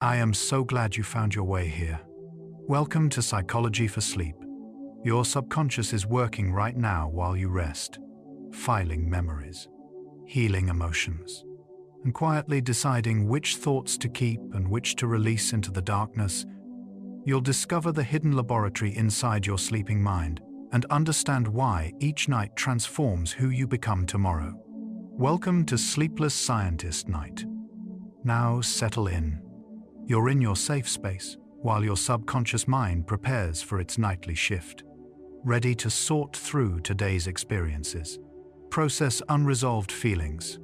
I am so glad you found your way here. Welcome to Psychology for Sleep. Your subconscious is working right now while you rest, filing memories, healing emotions, and quietly deciding which thoughts to keep and which to release into the darkness. You'll discover the hidden laboratory inside your sleeping mind and understand why each night transforms who you become tomorrow. Welcome to Sleepless Scientist Night. Now settle in. You're in your safe space while your subconscious mind prepares for its nightly shift, ready to sort through today's experiences, process unresolved feelings,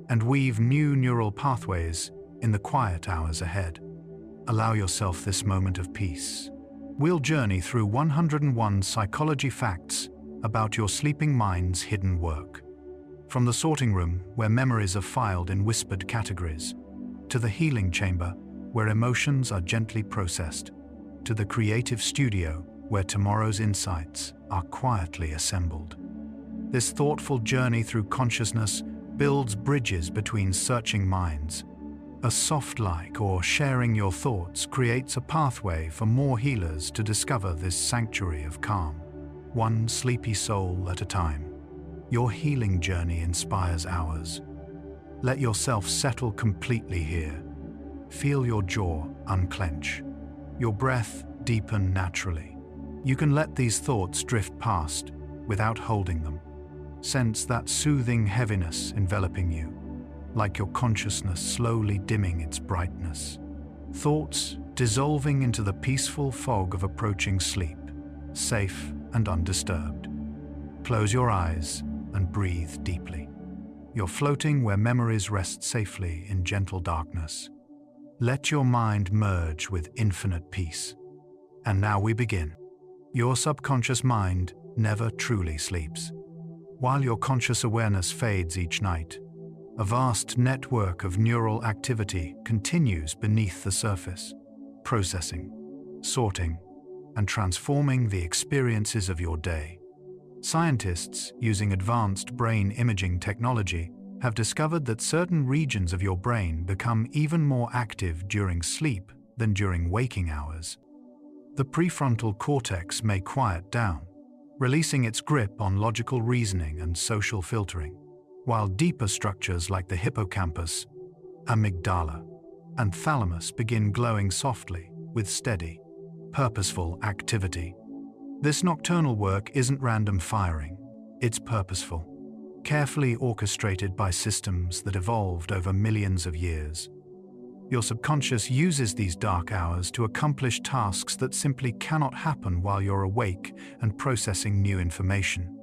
and weave new neural pathways in the quiet hours ahead. Allow yourself this moment of peace. We'll journey through 101 psychology facts about your sleeping mind's hidden work. From the sorting room, where memories are filed in whispered categories, to the healing chamber, where emotions are gently processed, to the creative studio, where tomorrow's insights are quietly assembled. This thoughtful journey through consciousness builds bridges between searching minds. A soft like or sharing your thoughts creates a pathway for more healers to discover this sanctuary of calm, one sleepy soul at a time. Your healing journey inspires ours. Let yourself settle completely here. Feel your jaw unclench, your breath deepen naturally. You can let these thoughts drift past without holding them. Sense that soothing heaviness enveloping you, like your consciousness slowly dimming its brightness. Thoughts dissolving into the peaceful fog of approaching sleep, safe and undisturbed. Close your eyes and breathe deeply. You're floating where memories rest safely in gentle darkness. Let your mind merge with infinite peace. And now we begin. Your subconscious mind never truly sleeps. While your conscious awareness fades each night, a vast network of neural activity continues beneath the surface, processing, sorting, and transforming the experiences of your day. Scientists, using advanced brain imaging technology, have discovered that certain regions of your brain become even more active during sleep than during waking hours. The prefrontal cortex may quiet down, releasing its grip on logical reasoning and social filtering, while deeper structures like the hippocampus, amygdala, and thalamus begin glowing softly with steady, purposeful activity. This nocturnal work isn't random firing, it's purposeful, carefully orchestrated by systems that evolved over millions of years. Your subconscious uses these dark hours to accomplish tasks that simply cannot happen while you're awake and processing new information.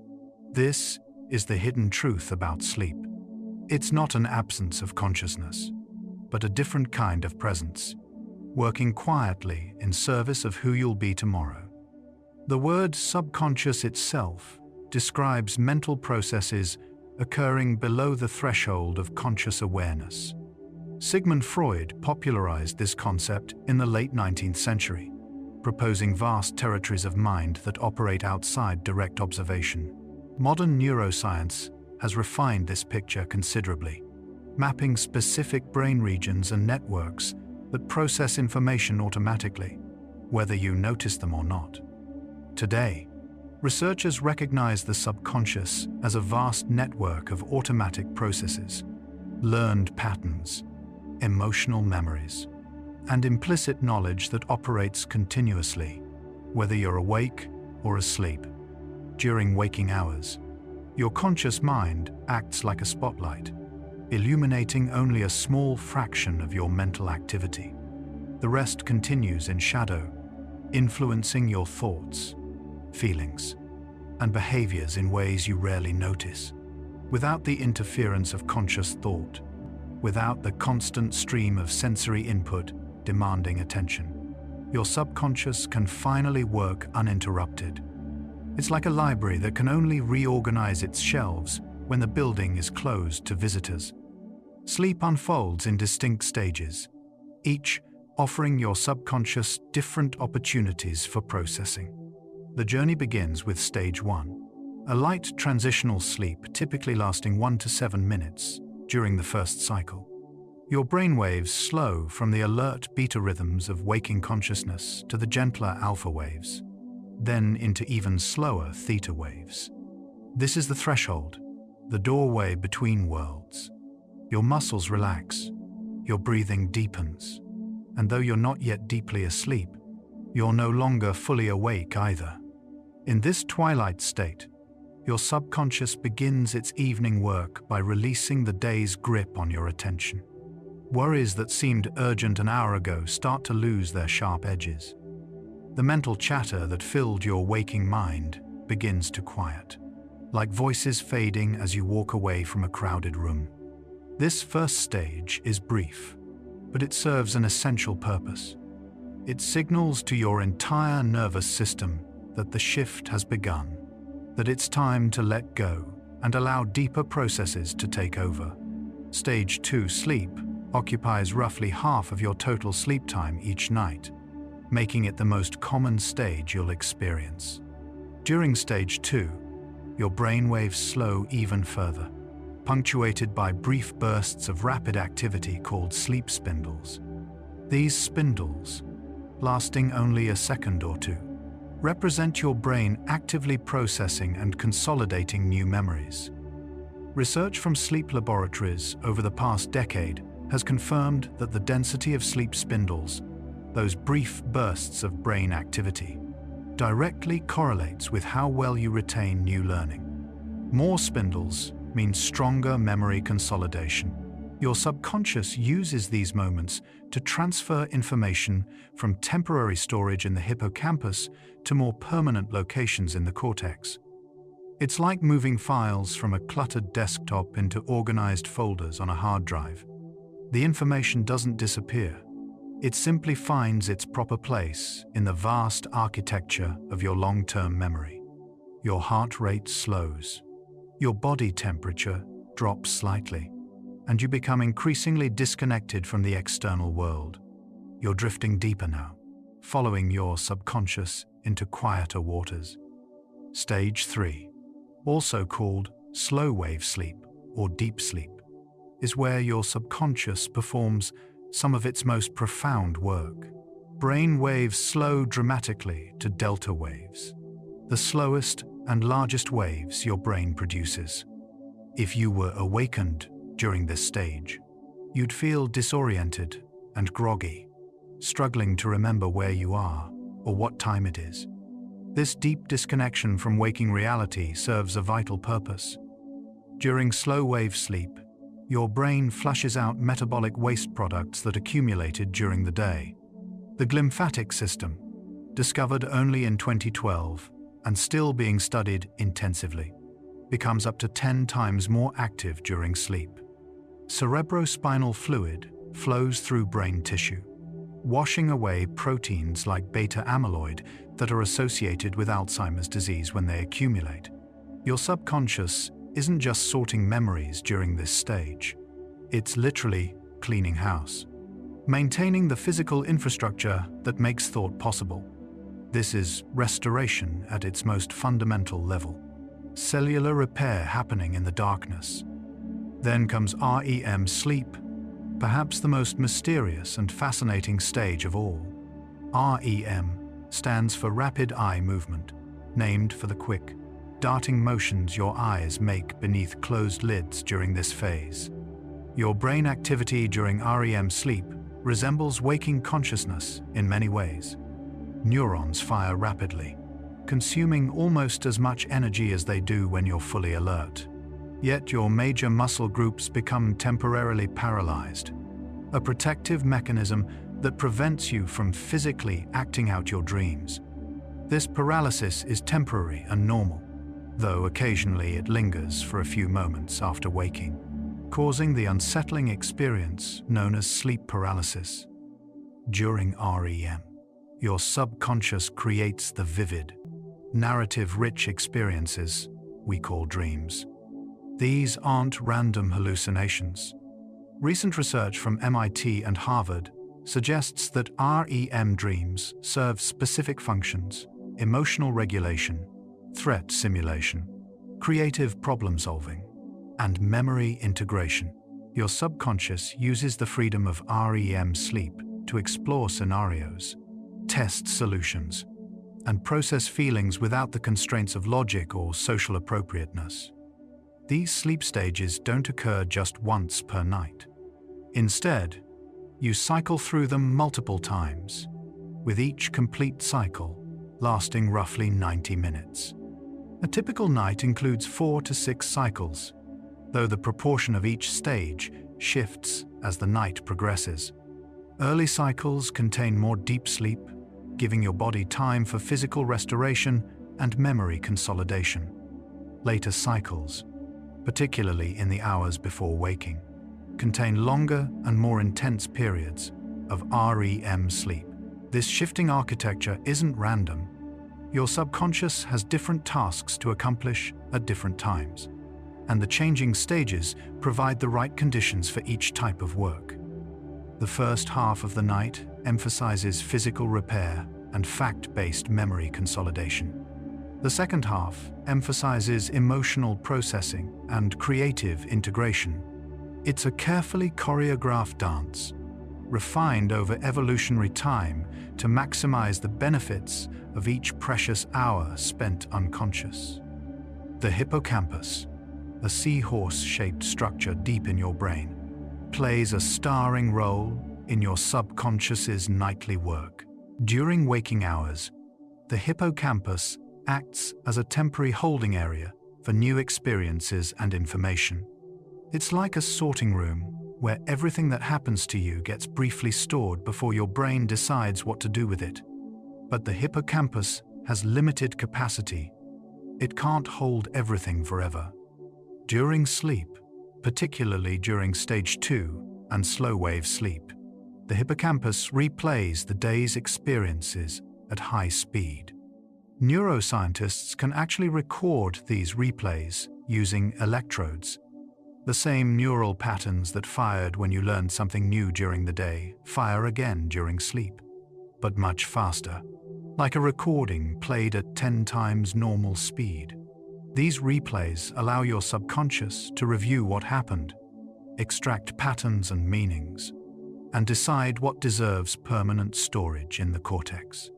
This is the hidden truth about sleep. It's not an absence of consciousness, but a different kind of presence, working quietly in service of who you'll be tomorrow. The word subconscious itself describes mental processes occurring below the threshold of conscious awareness. Sigmund Freud popularized this concept in the late 19th century, proposing vast territories of mind that operate outside direct observation. Modern neuroscience has refined this picture considerably, mapping specific brain regions and networks that process information automatically, whether you notice them or not. Today, researchers recognize the subconscious as a vast network of automatic processes, learned patterns, emotional memories, and implicit knowledge that operates continuously, whether you're awake or asleep. During waking hours, your conscious mind acts like a spotlight, illuminating only a small fraction of your mental activity. The rest continues in shadow, influencing your thoughts, feelings, and behaviors in ways you rarely notice. Without the interference of conscious thought, without the constant stream of sensory input demanding attention, your subconscious can finally work uninterrupted. It's like a library that can only reorganize its shelves when the building is closed to visitors. Sleep unfolds in distinct stages, each offering your subconscious different opportunities for processing. The journey begins with stage 1, a light transitional sleep typically lasting 1 to 7 minutes during the first cycle. Your brainwaves slow from the alert beta rhythms of waking consciousness to the gentler alpha waves, then into even slower theta waves. This is the threshold, the doorway between worlds. Your muscles relax, your breathing deepens, and though you're not yet deeply asleep, you're no longer fully awake either. In this twilight state, your subconscious begins its evening work by releasing the day's grip on your attention. Worries that seemed urgent an hour ago start to lose their sharp edges. The mental chatter that filled your waking mind begins to quiet, like voices fading as you walk away from a crowded room. This first stage is brief, but it serves an essential purpose. It signals to your entire nervous system that the shift has begun, that it's time to let go and allow deeper processes to take over. Stage 2 sleep occupies roughly half of your total sleep time each night, making it the most common stage you'll experience. During Stage 2, your brainwaves slow even further, punctuated by brief bursts of rapid activity called sleep spindles. These spindles, lasting only a second or two, represent your brain actively processing and consolidating new memories. Research from sleep laboratories over the past decade has confirmed that the density of sleep spindles, those brief bursts of brain activity, directly correlates with how well you retain new learning. More spindles means stronger memory consolidation. Your subconscious uses these moments to transfer information from temporary storage in the hippocampus to more permanent locations in the cortex. It's like moving files from a cluttered desktop into organized folders on a hard drive. The information doesn't disappear. It simply finds its proper place in the vast architecture of your long-term memory. Your heart rate slows. Your body temperature drops slightly, and you become increasingly disconnected from the external world. You're drifting deeper now, following your subconscious into quieter waters. Stage 3, also called slow wave sleep or deep sleep, is where your subconscious performs some of its most profound work. Brain waves slow dramatically to delta waves, the slowest and largest waves your brain produces. If you were awakened during this stage, you'd feel disoriented and groggy, struggling to remember where you are or what time it is. This deep disconnection from waking reality serves a vital purpose. During slow-wave sleep, your brain flushes out metabolic waste products that accumulated during the day. The glymphatic system, discovered only in 2012 and still being studied intensively, becomes up to 10 times more active during sleep. Cerebrospinal fluid flows through brain tissue, washing away proteins like beta amyloid that are associated with Alzheimer's disease when they accumulate. Your subconscious isn't just sorting memories during this stage. It's literally cleaning house, maintaining the physical infrastructure that makes thought possible. This is restoration at its most fundamental level. Cellular repair happening in the darkness. Then comes REM sleep, perhaps the most mysterious and fascinating stage of all. REM stands for rapid eye movement, named for the quick, darting motions your eyes make beneath closed lids during this phase. Your brain activity during REM sleep resembles waking consciousness in many ways. Neurons fire rapidly, consuming almost as much energy as they do when you're fully alert. Yet your major muscle groups become temporarily paralyzed, a protective mechanism that prevents you from physically acting out your dreams. This paralysis is temporary and normal, though occasionally it lingers for a few moments after waking, causing the unsettling experience known as sleep paralysis. During REM, your subconscious creates the vivid, narrative-rich experiences we call dreams. These aren't random hallucinations. Recent research from MIT and Harvard suggests that REM dreams serve specific functions: emotional regulation, threat simulation, creative problem-solving, and memory integration. Your subconscious uses the freedom of REM sleep to explore scenarios, test solutions, and process feelings without the constraints of logic or social appropriateness. These sleep stages don't occur just once per night. Instead, you cycle through them multiple times, with each complete cycle lasting roughly 90 minutes. A typical night includes 4 to 6 cycles, though the proportion of each stage shifts as the night progresses. Early cycles contain more deep sleep, giving your body time for physical restoration and memory consolidation. Later cycles, particularly in the hours before waking, contain longer and more intense periods of REM sleep. This shifting architecture isn't random. Your subconscious has different tasks to accomplish at different times, and the changing stages provide the right conditions for each type of work. The first half of the night emphasizes physical repair and fact-based memory consolidation. The second half emphasizes emotional processing and creative integration. It's a carefully choreographed dance, refined over evolutionary time to maximize the benefits of each precious hour spent unconscious. The hippocampus, a seahorse-shaped structure deep in your brain, plays a starring role in your subconscious's nightly work. During waking hours, the hippocampus acts as a temporary holding area for new experiences and information. It's like a sorting room where everything that happens to you gets briefly stored before your brain decides what to do with it. But the hippocampus has limited capacity. It can't hold everything forever. During sleep, particularly during stage 2 and slow-wave sleep, the hippocampus replays the day's experiences at high speed. Neuroscientists can actually record these replays using electrodes. The same neural patterns that fired when you learned something new during the day fire again during sleep, but much faster, like a recording played at 10 times normal speed. These replays allow your subconscious to review what happened, extract patterns and meanings, and decide what deserves permanent storage in the cortex.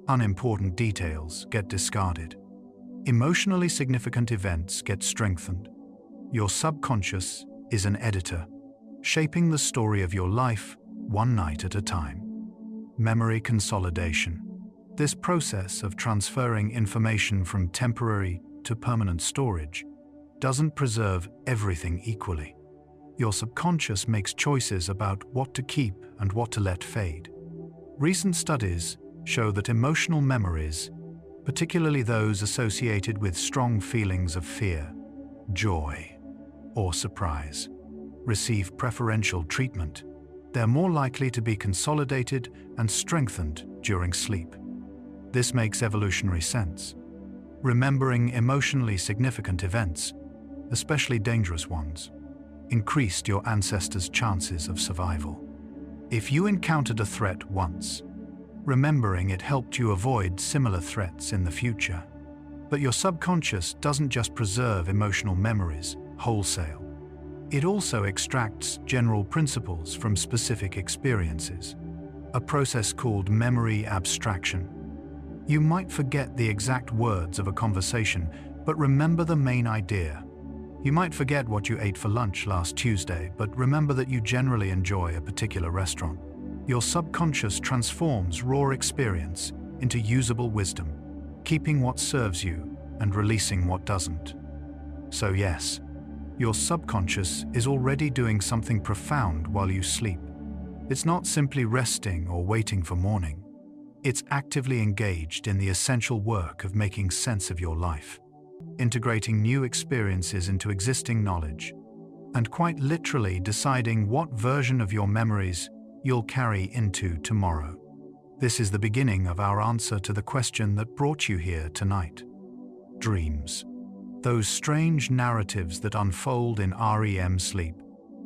Unimportant details get discarded. Emotionally significant events get strengthened. Your subconscious is an editor, shaping the story of your life one night at a time. Memory consolidation. This process of transferring information from temporary to permanent storage doesn't preserve everything equally. Your subconscious makes choices about what to keep and what to let fade. Recent studies show that emotional memories, particularly those associated with strong feelings of fear, joy, or surprise, receive preferential treatment. They're more likely to be consolidated and strengthened during sleep. This makes evolutionary sense. Remembering emotionally significant events, especially dangerous ones, increased your ancestors' chances of survival. If you encountered a threat once, remembering it helped you avoid similar threats in the future. But your subconscious doesn't just preserve emotional memories wholesale. It also extracts general principles from specific experiences, a process called memory abstraction. You might forget the exact words of a conversation, but remember the main idea. You might forget what you ate for lunch last Tuesday, but remember that you generally enjoy a particular restaurant. Your subconscious transforms raw experience into usable wisdom, keeping what serves you and releasing what doesn't. So yes, your subconscious is already doing something profound while you sleep. It's not simply resting or waiting for morning. It's actively engaged in the essential work of making sense of your life, integrating new experiences into existing knowledge, and quite literally deciding what version of your memories you'll carry into tomorrow. This is the beginning of our answer to the question that brought you here tonight. Dreams, those strange narratives that unfold in REM sleep,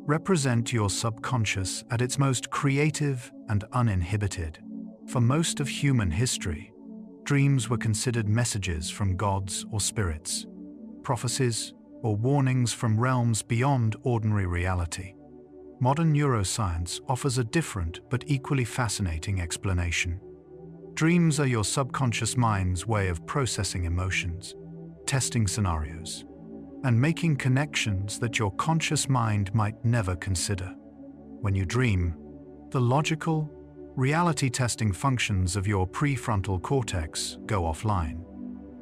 represent your subconscious at its most creative and uninhibited. For most of human history, dreams were considered messages from gods or spirits, prophecies or warnings from realms beyond ordinary reality. modern neuroscience offers a different but equally fascinating explanation. Dreams are your subconscious mind's way of processing emotions, testing scenarios, and making connections that your conscious mind might never consider. When you dream, the logical, reality-testing functions of your prefrontal cortex go offline.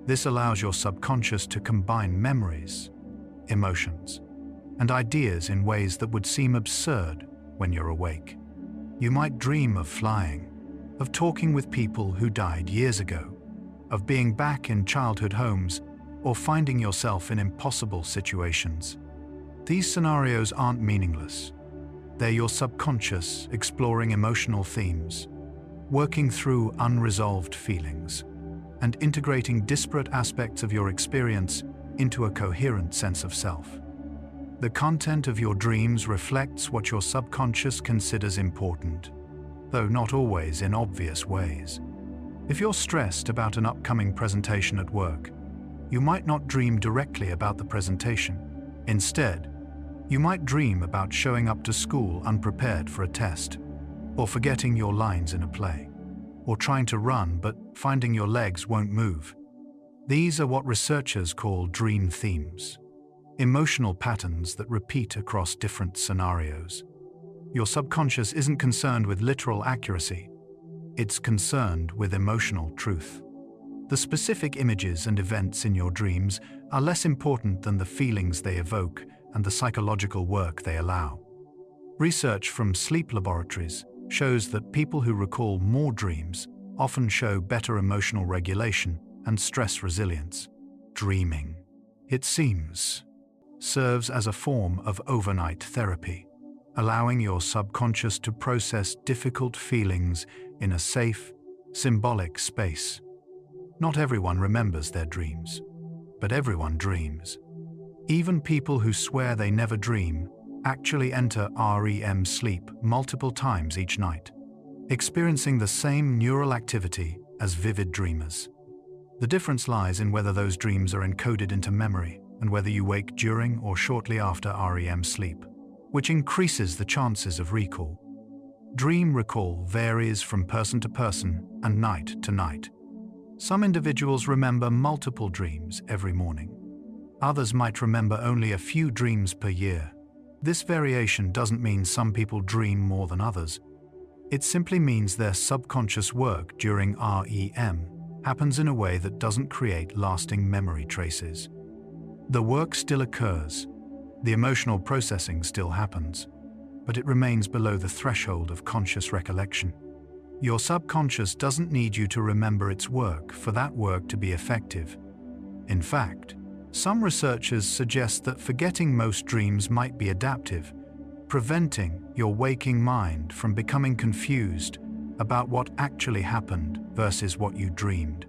This allows your subconscious to combine memories, emotions, and ideas in ways that would seem absurd when you're awake. You might dream of flying, of talking with people who died years ago, of being back in childhood homes, or finding yourself in impossible situations. These scenarios aren't meaningless. They're your subconscious exploring emotional themes, working through unresolved feelings, and integrating disparate aspects of your experience into a coherent sense of self. The content of your dreams reflects what your subconscious considers important, though not always in obvious ways. If you're stressed about an upcoming presentation at work, you might not dream directly about the presentation. Instead, you might dream about showing up to school unprepared for a test, or forgetting your lines in a play, or trying to run but finding your legs won't move. These are what researchers call dream themes, emotional patterns that repeat across different scenarios. Your subconscious isn't concerned with literal accuracy, it's concerned with emotional truth. The specific images and events in your dreams are less important than the feelings they evoke and the psychological work they allow. Research from sleep laboratories shows that people who recall more dreams often show better emotional regulation and stress resilience. Dreaming, it seems, serves as a form of overnight therapy, allowing your subconscious to process difficult feelings in a safe, symbolic space. Not everyone remembers their dreams, but everyone dreams. Even people who swear they never dream actually enter REM sleep multiple times each night, experiencing the same neural activity as vivid dreamers. The difference lies in whether those dreams are encoded into memory and whether you wake during or shortly after REM sleep, which increases the chances of recall. Dream recall varies from person to person and night to night. Some individuals remember multiple dreams every morning. Others might remember only a few dreams per year. This variation doesn't mean some people dream more than others. It simply means their subconscious work during REM happens in a way that doesn't create lasting memory traces. The work still occurs, the emotional processing still happens, but it remains below the threshold of conscious recollection. Your subconscious doesn't need you to remember its work for that work to be effective. In fact, some researchers suggest that forgetting most dreams might be adaptive, preventing your waking mind from becoming confused about what actually happened versus what you dreamed.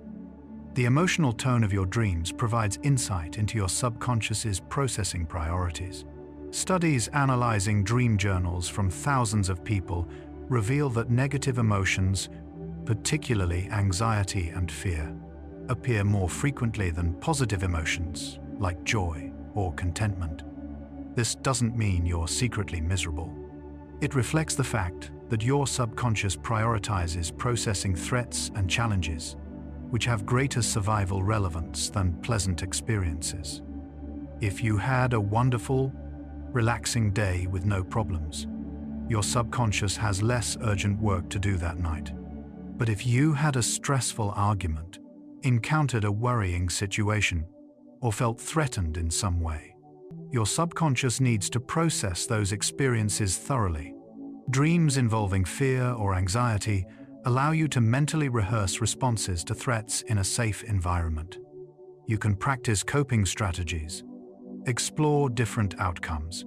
The emotional tone of your dreams provides insight into your subconscious's processing priorities. Studies analyzing dream journals from thousands of people reveal that negative emotions, particularly anxiety and fear, appear more frequently than positive emotions like joy or contentment. This doesn't mean you're secretly miserable. It reflects the fact that your subconscious prioritizes processing threats and challenges, which have greater survival relevance than pleasant experiences. If you had a wonderful, relaxing day with no problems, your subconscious has less urgent work to do that night. But if you had a stressful argument, encountered a worrying situation, or felt threatened in some way, your subconscious needs to process those experiences thoroughly. Dreams involving fear or anxiety allow you to mentally rehearse responses to threats in a safe environment. You can practice coping strategies, explore different outcomes,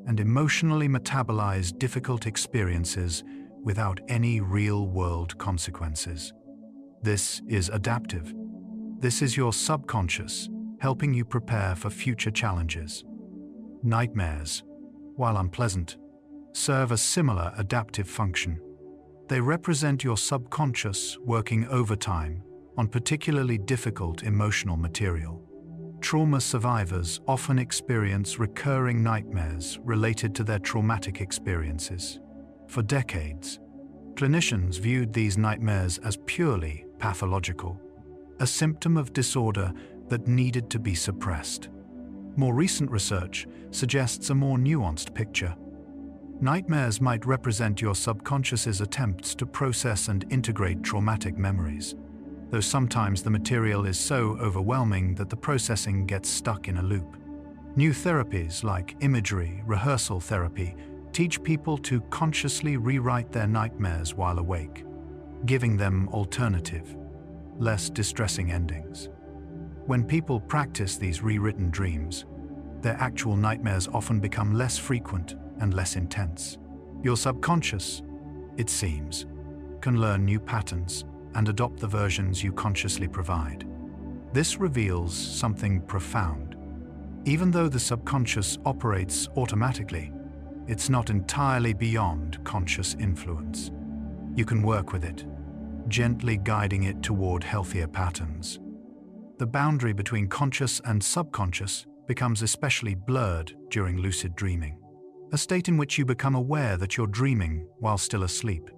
and emotionally metabolize difficult experiences without any real-world consequences. This is adaptive. This is your subconscious helping you prepare for future challenges. Nightmares, while unpleasant, serve a similar adaptive function. They represent your subconscious working overtime on particularly difficult emotional material. trauma survivors often experience recurring nightmares related to their traumatic experiences. For decades, clinicians viewed these nightmares as purely pathological, a symptom of disorder that needed to be suppressed. More recent research suggests a more nuanced picture. Nightmares might represent your subconscious's attempts to process and integrate traumatic memories, though sometimes the material is so overwhelming that the processing gets stuck in a loop. New therapies like imagery rehearsal therapy teach people to consciously rewrite their nightmares while awake, giving them alternative, less distressing endings. When people practice these rewritten dreams, their actual nightmares often become less frequent and less intense. Your subconscious, it seems, can learn new patterns and adopt the versions you consciously provide. This reveals something profound. Even though the subconscious operates automatically, it's not entirely beyond conscious influence. You can work with it, gently guiding it toward healthier patterns. The boundary between conscious and subconscious becomes especially blurred during lucid dreaming, a state in which you become aware that you're dreaming while still asleep.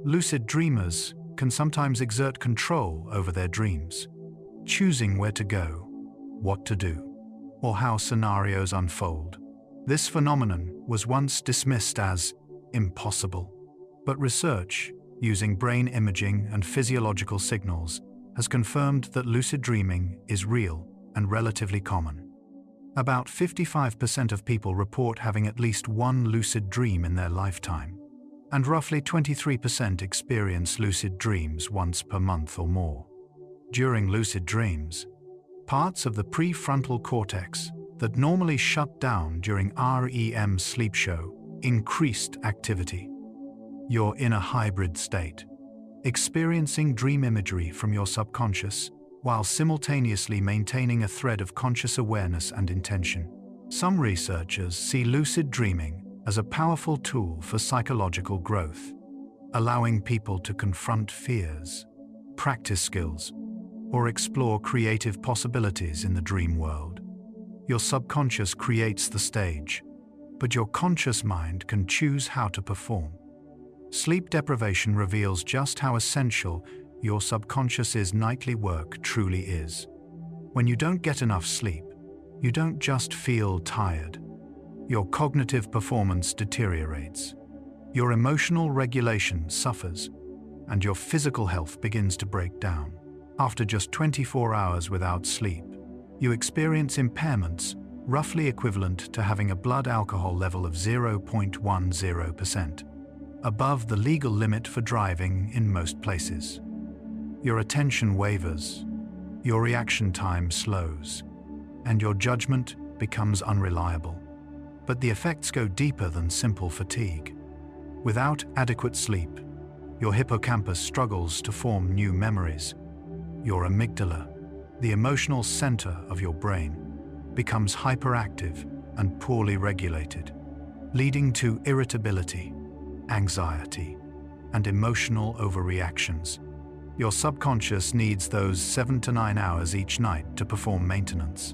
Lucid dreamers can sometimes exert control over their dreams, choosing where to go, what to do, or how scenarios unfold. This phenomenon was once dismissed as impossible, but research using brain imaging and physiological signals has confirmed that lucid dreaming is real and relatively common. About 55% of people report having at least one lucid dream in their lifetime, and roughly 23% experience lucid dreams once per month or more. During lucid dreams, parts of the prefrontal cortex that normally shut down during REM sleep show increased activity. You're in a hybrid state, experiencing dream imagery from your subconscious while simultaneously maintaining a thread of conscious awareness and intention. Some researchers see lucid dreaming as a powerful tool for psychological growth, allowing people to confront fears, practice skills, or explore creative possibilities in the dream world. Your subconscious creates the stage, but your conscious mind can choose how to perform. Sleep deprivation reveals just how essential your subconscious's nightly work truly is. When you don't get enough sleep, you don't just feel tired. Your cognitive performance deteriorates, your emotional regulation suffers, and your physical health begins to break down. After just 24 hours without sleep, you experience impairments roughly equivalent to having a blood alcohol level of 0.10%, above the legal limit for driving in most places. Your attention wavers, your reaction time slows, and your judgment becomes unreliable. But the effects go deeper than simple fatigue. Without adequate sleep, your hippocampus struggles to form new memories. Your amygdala, the emotional center of your brain, becomes hyperactive and poorly regulated, leading to irritability, anxiety, and emotional overreactions. Your subconscious needs those 7 to 9 hours each night to perform maintenance,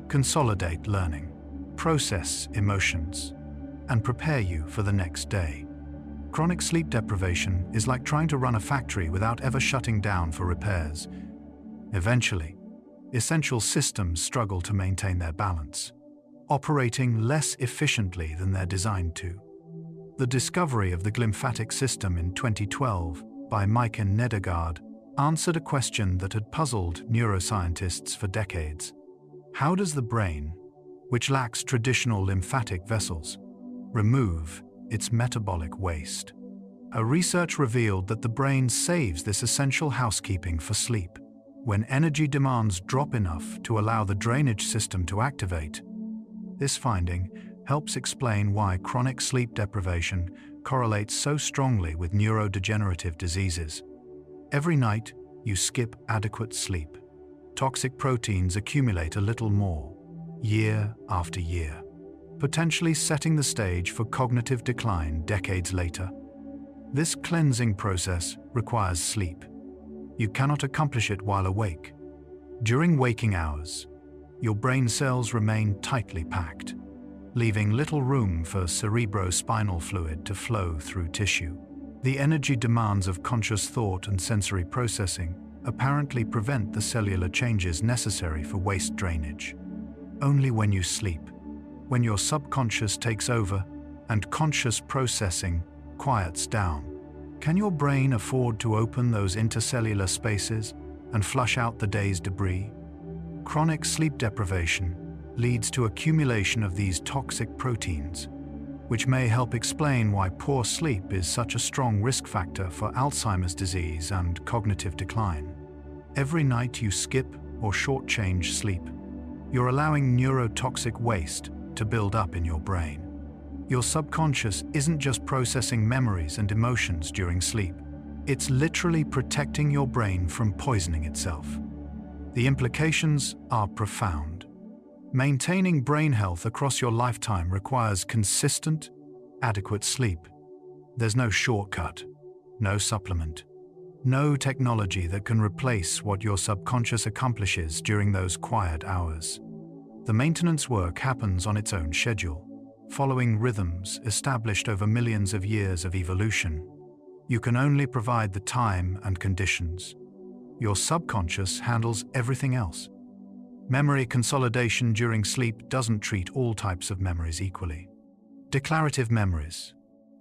consolidate learning, process emotions, and prepare you for the next day. Chronic sleep deprivation is like trying to run a factory without ever shutting down for repairs. Eventually, essential systems struggle to maintain their balance, operating less efficiently than they're designed to. The discovery of the glymphatic system in 2012 by Mike and Nedergaard answered a question that had puzzled neuroscientists for decades. How does the brain, which lacks traditional lymphatic vessels, remove its metabolic waste? A research revealed that the brain saves this essential housekeeping for sleep. When energy demands drop enough to allow the drainage system to activate, this finding helps explain why chronic sleep deprivation correlates so strongly with neurodegenerative diseases. Every night, you skip adequate sleep. Toxic proteins accumulate a little more, year after year, potentially setting the stage for cognitive decline decades later. This cleansing process requires sleep. You cannot accomplish it while awake. During waking hours, your brain cells remain tightly packed, leaving little room for cerebrospinal fluid to flow through tissue. The energy demands of conscious thought and sensory processing apparently prevent the cellular changes necessary for waste drainage. Only when you sleep, when your subconscious takes over and conscious processing quiets down, can your brain afford to open those intercellular spaces and flush out the day's debris. Chronic sleep deprivation leads to accumulation of these toxic proteins, which may help explain why poor sleep is such a strong risk factor for Alzheimer's disease and cognitive decline. Every night you skip or shortchange sleep, you're allowing neurotoxic waste to build up in your brain. Your subconscious isn't just processing memories and emotions during sleep. It's literally protecting your brain from poisoning itself. The implications are profound. Maintaining brain health across your lifetime requires consistent, adequate sleep. There's no shortcut, no supplement, no technology that can replace what your subconscious accomplishes during those quiet hours. The maintenance work happens on its own schedule, following rhythms established over millions of years of evolution. You can only provide the time and conditions. Your subconscious handles everything else. Memory consolidation during sleep doesn't treat all types of memories equally. Declarative memories,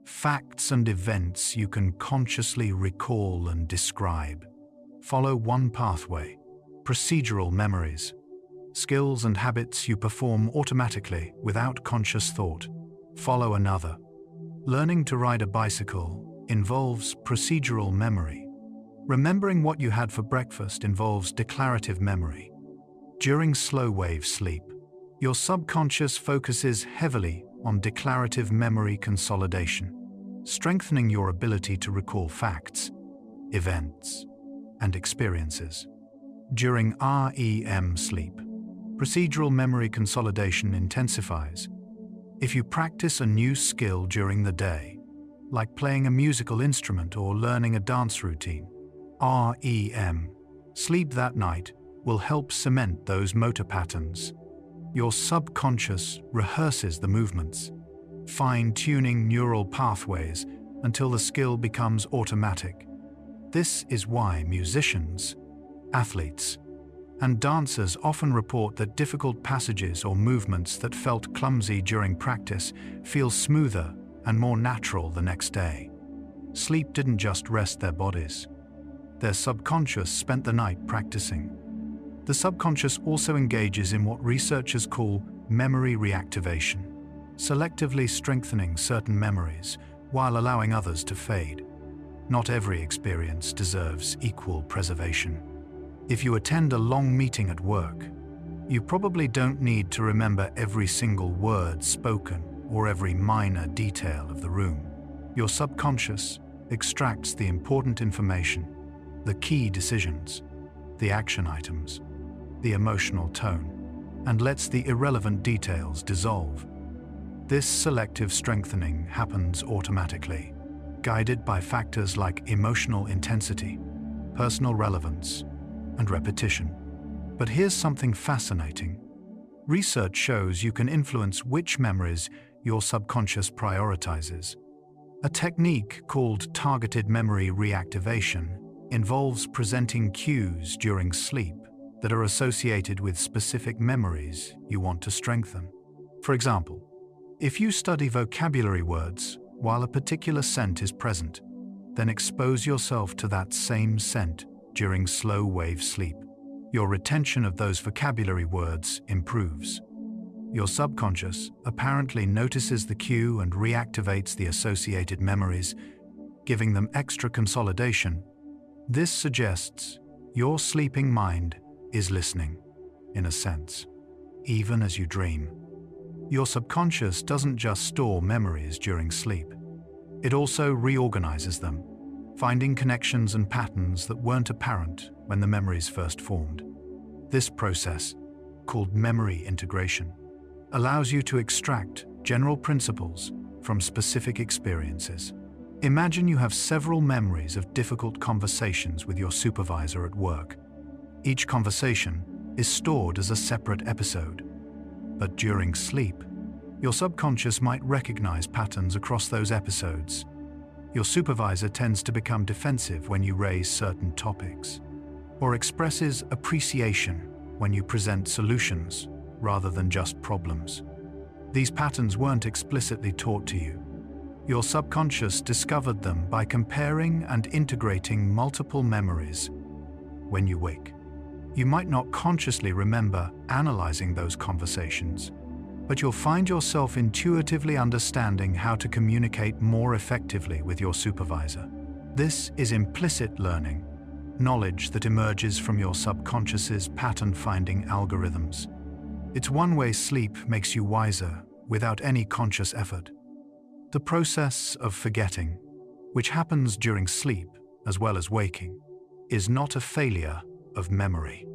facts and events you can consciously recall and describe, follow one pathway. Procedural memories, skills and habits you perform automatically without conscious thought, follow another. Learning to ride a bicycle involves procedural memory. Remembering what you had for breakfast involves declarative memory. During slow-wave sleep, your subconscious focuses heavily on declarative memory consolidation, strengthening your ability to recall facts, events, and experiences. During REM sleep, procedural memory consolidation intensifies. If you practice a new skill during the day, like playing a musical instrument or learning a dance routine, REM sleep that night will help cement those motor patterns. Your subconscious rehearses the movements, fine-tuning neural pathways until the skill becomes automatic. This is why musicians, athletes, and dancers often report that difficult passages or movements that felt clumsy during practice feel smoother and more natural the next day. Sleep didn't just rest their bodies. Their subconscious spent the night practicing. The subconscious also engages in what researchers call memory reactivation, selectively strengthening certain memories while allowing others to fade. Not every experience deserves equal preservation. If you attend a long meeting at work, you probably don't need to remember every single word spoken or every minor detail of the room. Your subconscious extracts the important information, the key decisions, the action items, the emotional tone, and lets the irrelevant details dissolve. This selective strengthening happens automatically, guided by factors like emotional intensity, personal relevance, and repetition. But here's something fascinating. Research shows you can influence which memories your subconscious prioritizes. A technique called targeted memory reactivation involves presenting cues during sleep that are associated with specific memories you want to strengthen. For example, if you study vocabulary words while a particular scent is present, then expose yourself to that same scent during slow-wave sleep. Your retention of those vocabulary words improves. Your subconscious apparently notices the cue and reactivates the associated memories, giving them extra consolidation. This suggests your sleeping mind is listening, in a sense, even as you dream. Your subconscious doesn't just store memories during sleep. It also reorganizes them, finding connections and patterns that weren't apparent when the memories first formed. This process, called memory integration, allows you to extract general principles from specific experiences. Imagine you have several memories of difficult conversations with your supervisor at work. Each conversation is stored as a separate episode. But during sleep, your subconscious might recognize patterns across those episodes. Your supervisor tends to become defensive when you raise certain topics, or expresses appreciation when you present solutions rather than just problems. These patterns weren't explicitly taught to you. Your subconscious discovered them by comparing and integrating multiple memories. When you wake, you might not consciously remember analyzing those conversations, but you'll find yourself intuitively understanding how to communicate more effectively with your supervisor. This is implicit learning, knowledge that emerges from your subconscious's pattern-finding algorithms. It's one way sleep makes you wiser without any conscious effort. The process of forgetting, which happens during sleep as well as waking, is not a failure of memory.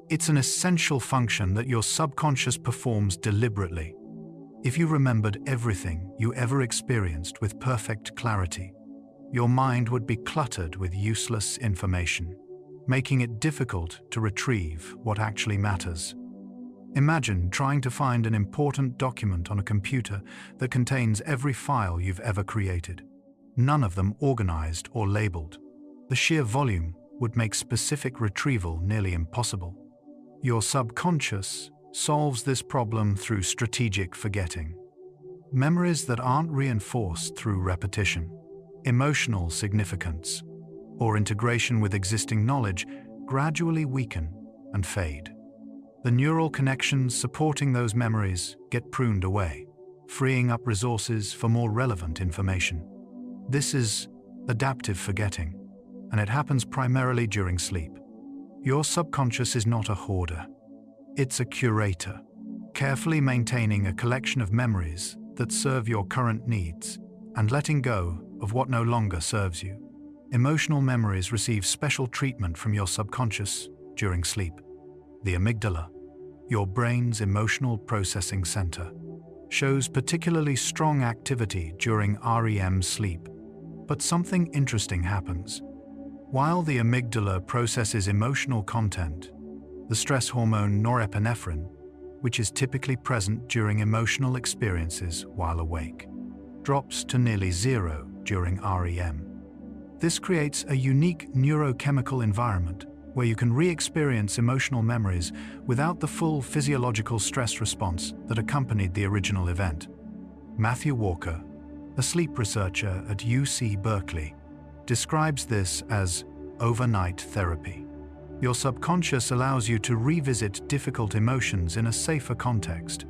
It's an essential function that your subconscious performs deliberately. If you remembered everything you ever experienced with perfect clarity, your mind would be cluttered with useless information, making it difficult to retrieve what actually matters. Imagine trying to find an important document on a computer that contains every file you've ever created, none of them organized or labeled. The sheer volume would make specific retrieval nearly impossible. Your subconscious solves this problem through strategic forgetting. Memories that aren't reinforced through repetition, emotional significance, or integration with existing knowledge gradually weaken and fade. The neural connections supporting those memories get pruned away, freeing up resources for more relevant information. This is adaptive forgetting, and it happens primarily during sleep. Your subconscious is not a hoarder. It's a curator, carefully maintaining a collection of memories that serve your current needs and letting go of what no longer serves you. Emotional memories receive special treatment from your subconscious during sleep. The amygdala, your brain's emotional processing center, shows particularly strong activity during REM sleep. But something interesting happens. While the amygdala processes emotional content, the stress hormone norepinephrine, which is typically present during emotional experiences while awake, drops to nearly zero during REM. This creates a unique neurochemical environment where you can re-experience emotional memories without the full physiological stress response that accompanied the original event. Matthew Walker, a sleep researcher at UC Berkeley, describes this as overnight therapy. Your subconscious allows you to revisit difficult emotions in a safer context,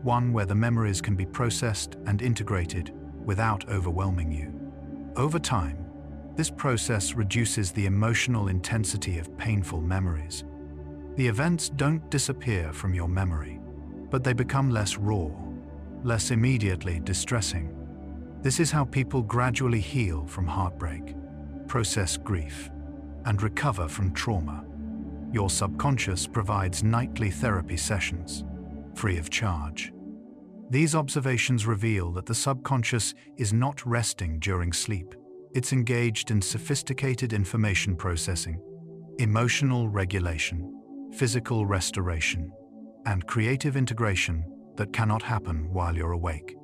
one where the memories can be processed and integrated without overwhelming you. Over time, this process reduces the emotional intensity of painful memories. The events don't disappear from your memory, but they become less raw, less immediately distressing. This is how people gradually heal from heartbreak, process grief, and recover from trauma. Your subconscious provides nightly therapy sessions, free of charge. These observations reveal that the subconscious is not resting during sleep. It's engaged in sophisticated information processing, emotional regulation, physical restoration, and creative integration that cannot happen while you're awake.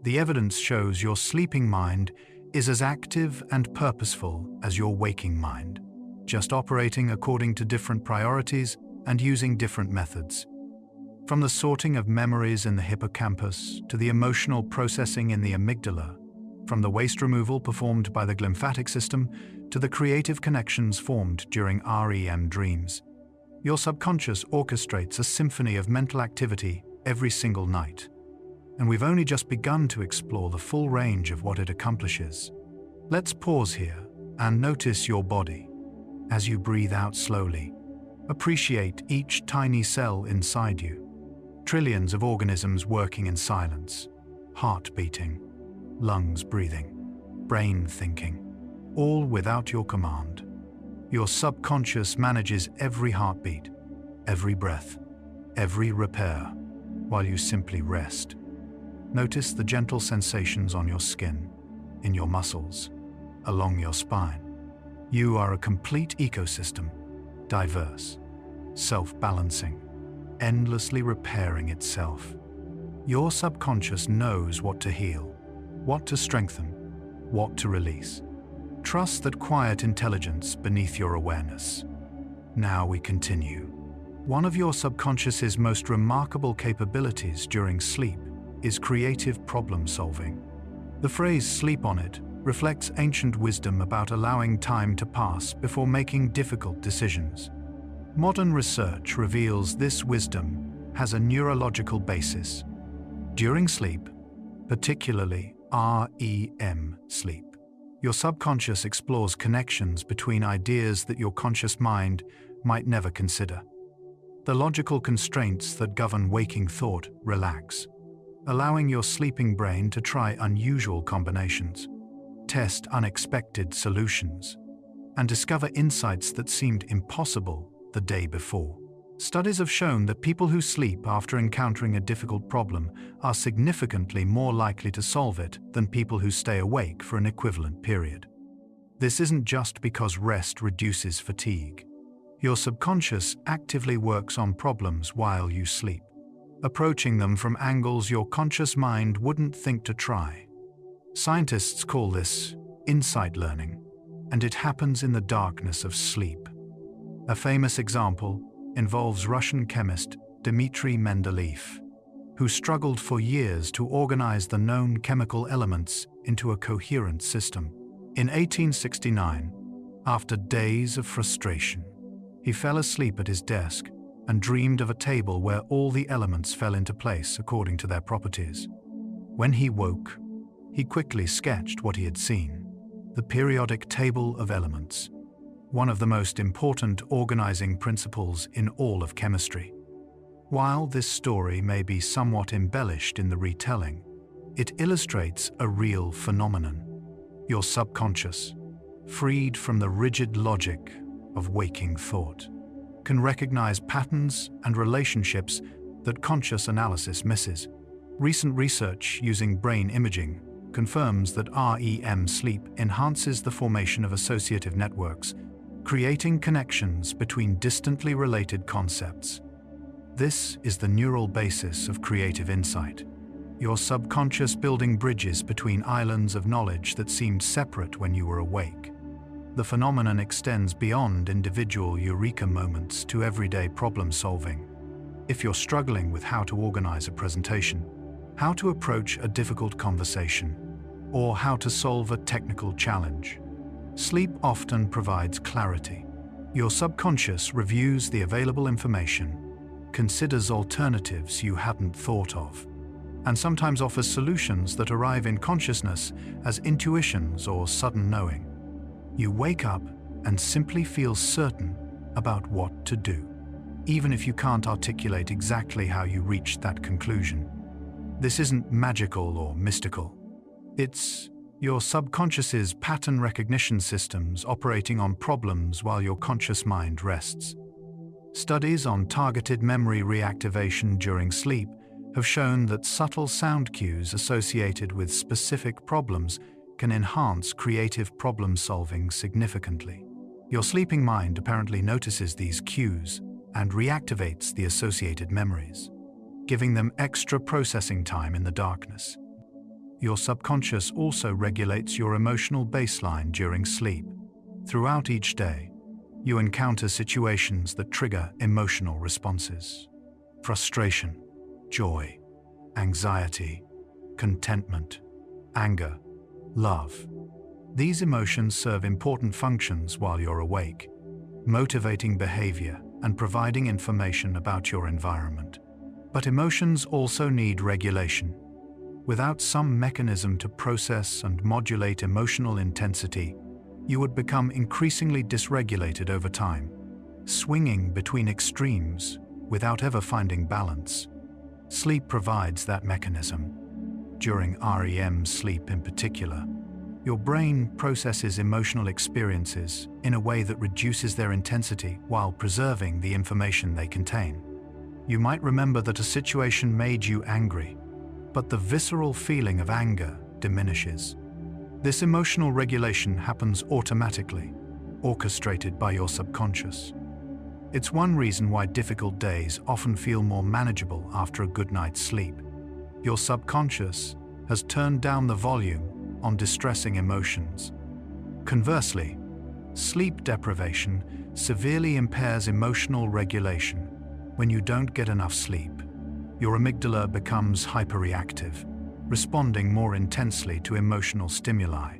The evidence shows your sleeping mind is as active and purposeful as your waking mind, just operating according to different priorities and using different methods. From the sorting of memories in the hippocampus to the emotional processing in the amygdala, from the waste removal performed by the glymphatic system to the creative connections formed during REM dreams, your subconscious orchestrates a symphony of mental activity every single night. And we've only just begun to explore the full range of what it accomplishes. Let's pause here and notice your body. As you breathe out slowly, appreciate each tiny cell inside you. Trillions of organisms working in silence, heart beating, lungs breathing, brain thinking, all without your command. Your subconscious manages every heartbeat, every breath, every repair, while you simply rest. Notice the gentle sensations on your skin, in your muscles, along your spine. You are a complete ecosystem, diverse, self-balancing, endlessly repairing itself. Your subconscious knows what to heal, what to strengthen, what to release. Trust that quiet intelligence beneath your awareness. Now we continue. One of your subconscious's most remarkable capabilities during sleep is creative problem solving. The phrase "sleep on it" reflects ancient wisdom about allowing time to pass before making difficult decisions. Modern research reveals this wisdom has a neurological basis. During sleep, particularly REM sleep, your subconscious explores connections between ideas that your conscious mind might never consider. The logical constraints that govern waking thought relax, allowing your sleeping brain to try unusual combinations, test unexpected solutions, and discover insights that seemed impossible the day before. Studies have shown that people who sleep after encountering a difficult problem are significantly more likely to solve it than people who stay awake for an equivalent period. This isn't just because rest reduces fatigue. Your subconscious actively works on problems while you sleep, approaching them from angles your conscious mind wouldn't think to try. Scientists call this insight learning, and it happens in the darkness of sleep. A famous example involves Russian chemist Dmitry Mendeleev, who struggled for years to organize the known chemical elements into a coherent system. In 1869, after days of frustration, he fell asleep at his desk and dreamed of a table where all the elements fell into place according to their properties. When he woke, he quickly sketched what he had seen: the periodic table of elements, one of the most important organizing principles in all of chemistry. While this story may be somewhat embellished in the retelling, it illustrates a real phenomenon. Your subconscious, freed from the rigid logic of waking thought, can recognize patterns and relationships that conscious analysis misses. Recent research using brain imaging confirms that REM sleep enhances the formation of associative networks, creating connections between distantly related concepts. This is the neural basis of creative insight, your subconscious building bridges between islands of knowledge that seemed separate when you were awake. The phenomenon extends beyond individual eureka moments to everyday problem solving. If you're struggling with how to organize a presentation, how to approach a difficult conversation, or how to solve a technical challenge, sleep often provides clarity. Your subconscious reviews the available information, considers alternatives you hadn't thought of, and sometimes offers solutions that arrive in consciousness as intuitions or sudden knowing. You wake up and simply feel certain about what to do, even if you can't articulate exactly how you reached that conclusion. This isn't magical or mystical. It's your subconscious's pattern recognition systems operating on problems while your conscious mind rests. Studies on targeted memory reactivation during sleep have shown that subtle sound cues associated with specific problems can enhance creative problem solving significantly. Your sleeping mind apparently notices these cues and reactivates the associated memories, giving them extra processing time in the darkness. Your subconscious also regulates your emotional baseline during sleep. Throughout each day, you encounter situations that trigger emotional responses: frustration, joy, anxiety, contentment, anger, love. These emotions serve important functions while you're awake, motivating behavior and providing information about your environment. But emotions also need regulation. Without some mechanism to process and modulate emotional intensity, you would become increasingly dysregulated over time, swinging between extremes without ever finding balance. Sleep provides that mechanism. During REM sleep in particular, your brain processes emotional experiences in a way that reduces their intensity while preserving the information they contain. You might remember that a situation made you angry, but the visceral feeling of anger diminishes. This emotional regulation happens automatically, orchestrated by your subconscious. It's one reason why difficult days often feel more manageable after a good night's sleep. Your subconscious has turned down the volume on distressing emotions. Conversely, sleep deprivation severely impairs emotional regulation. When you don't get enough sleep, your amygdala becomes hyperreactive, responding more intensely to emotional stimuli.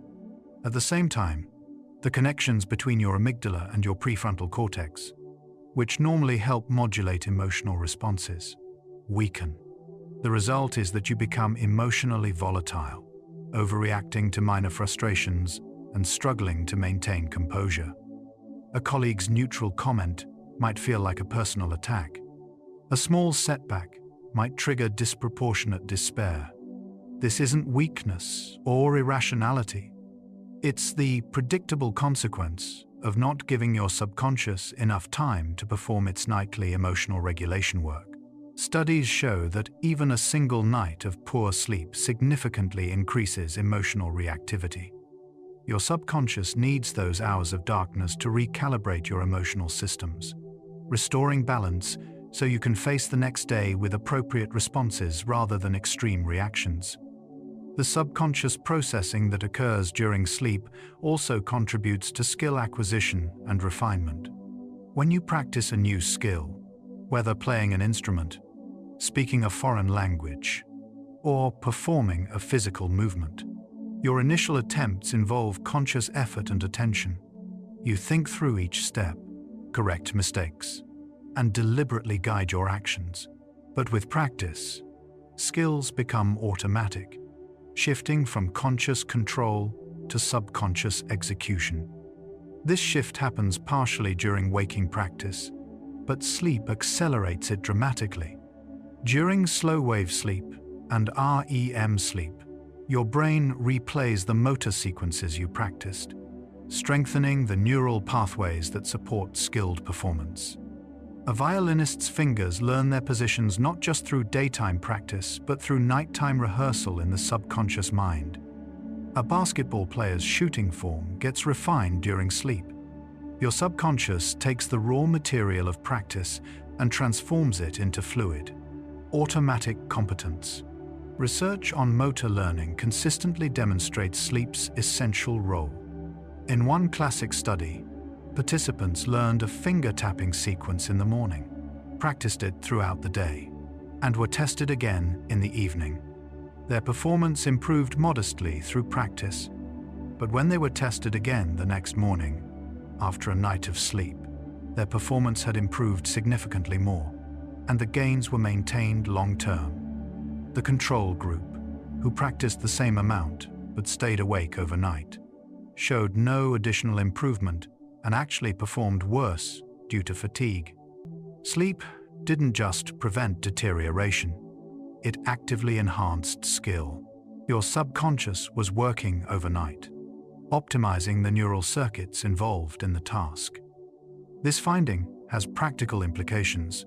At the same time, the connections between your amygdala and your prefrontal cortex, which normally help modulate emotional responses, weaken. The result is that you become emotionally volatile, overreacting to minor frustrations and struggling to maintain composure. A colleague's neutral comment might feel like a personal attack. A small setback might trigger disproportionate despair. This isn't weakness or irrationality. It's the predictable consequence of not giving your subconscious enough time to perform its nightly emotional regulation work. Studies show that even a single night of poor sleep significantly increases emotional reactivity. Your subconscious needs those hours of darkness to recalibrate your emotional systems, restoring balance so you can face the next day with appropriate responses rather than extreme reactions. The subconscious processing that occurs during sleep also contributes to skill acquisition and refinement. When you practice a new skill, whether playing an instrument, speaking a foreign language, or performing a physical movement, your initial attempts involve conscious effort and attention. You think through each step, correct mistakes, and deliberately guide your actions. But with practice, skills become automatic, shifting from conscious control to subconscious execution. This shift happens partially during waking practice, but sleep accelerates it dramatically. During slow-wave sleep and REM sleep, your brain replays the motor sequences you practiced, strengthening the neural pathways that support skilled performance. A violinist's fingers learn their positions not just through daytime practice, but through nighttime rehearsal in the subconscious mind. A basketball player's shooting form gets refined during sleep. Your subconscious takes the raw material of practice and transforms it into fluid, automatic competence. Research on motor learning consistently demonstrates sleep's essential role. In one classic study, participants learned a finger-tapping sequence in the morning, practiced it throughout the day, and were tested again in the evening. Their performance improved modestly through practice, but when they were tested again the next morning, after a night of sleep, their performance had improved significantly more, and the gains were maintained long-term. The control group, who practiced the same amount but stayed awake overnight, showed no additional improvement and actually performed worse due to fatigue. Sleep didn't just prevent deterioration, it actively enhanced skill. Your subconscious was working overnight, optimizing the neural circuits involved in the task. This finding has practical implications.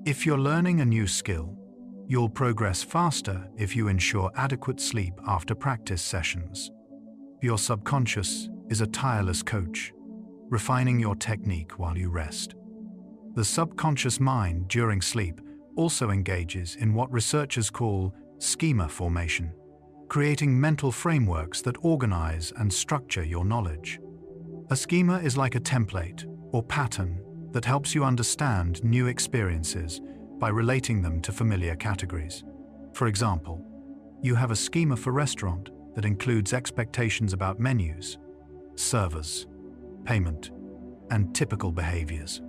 If you're learning a new skill, you'll progress faster if you ensure adequate sleep after practice sessions. Your subconscious is a tireless coach, refining your technique while you rest. The subconscious mind during sleep also engages in what researchers call schema formation, creating mental frameworks that organize and structure your knowledge. A schema is like a template or pattern that helps you understand new experiences by relating them to familiar categories. For example, you have a schema for restaurant that includes expectations about menus, servers, payment, and typical behaviors.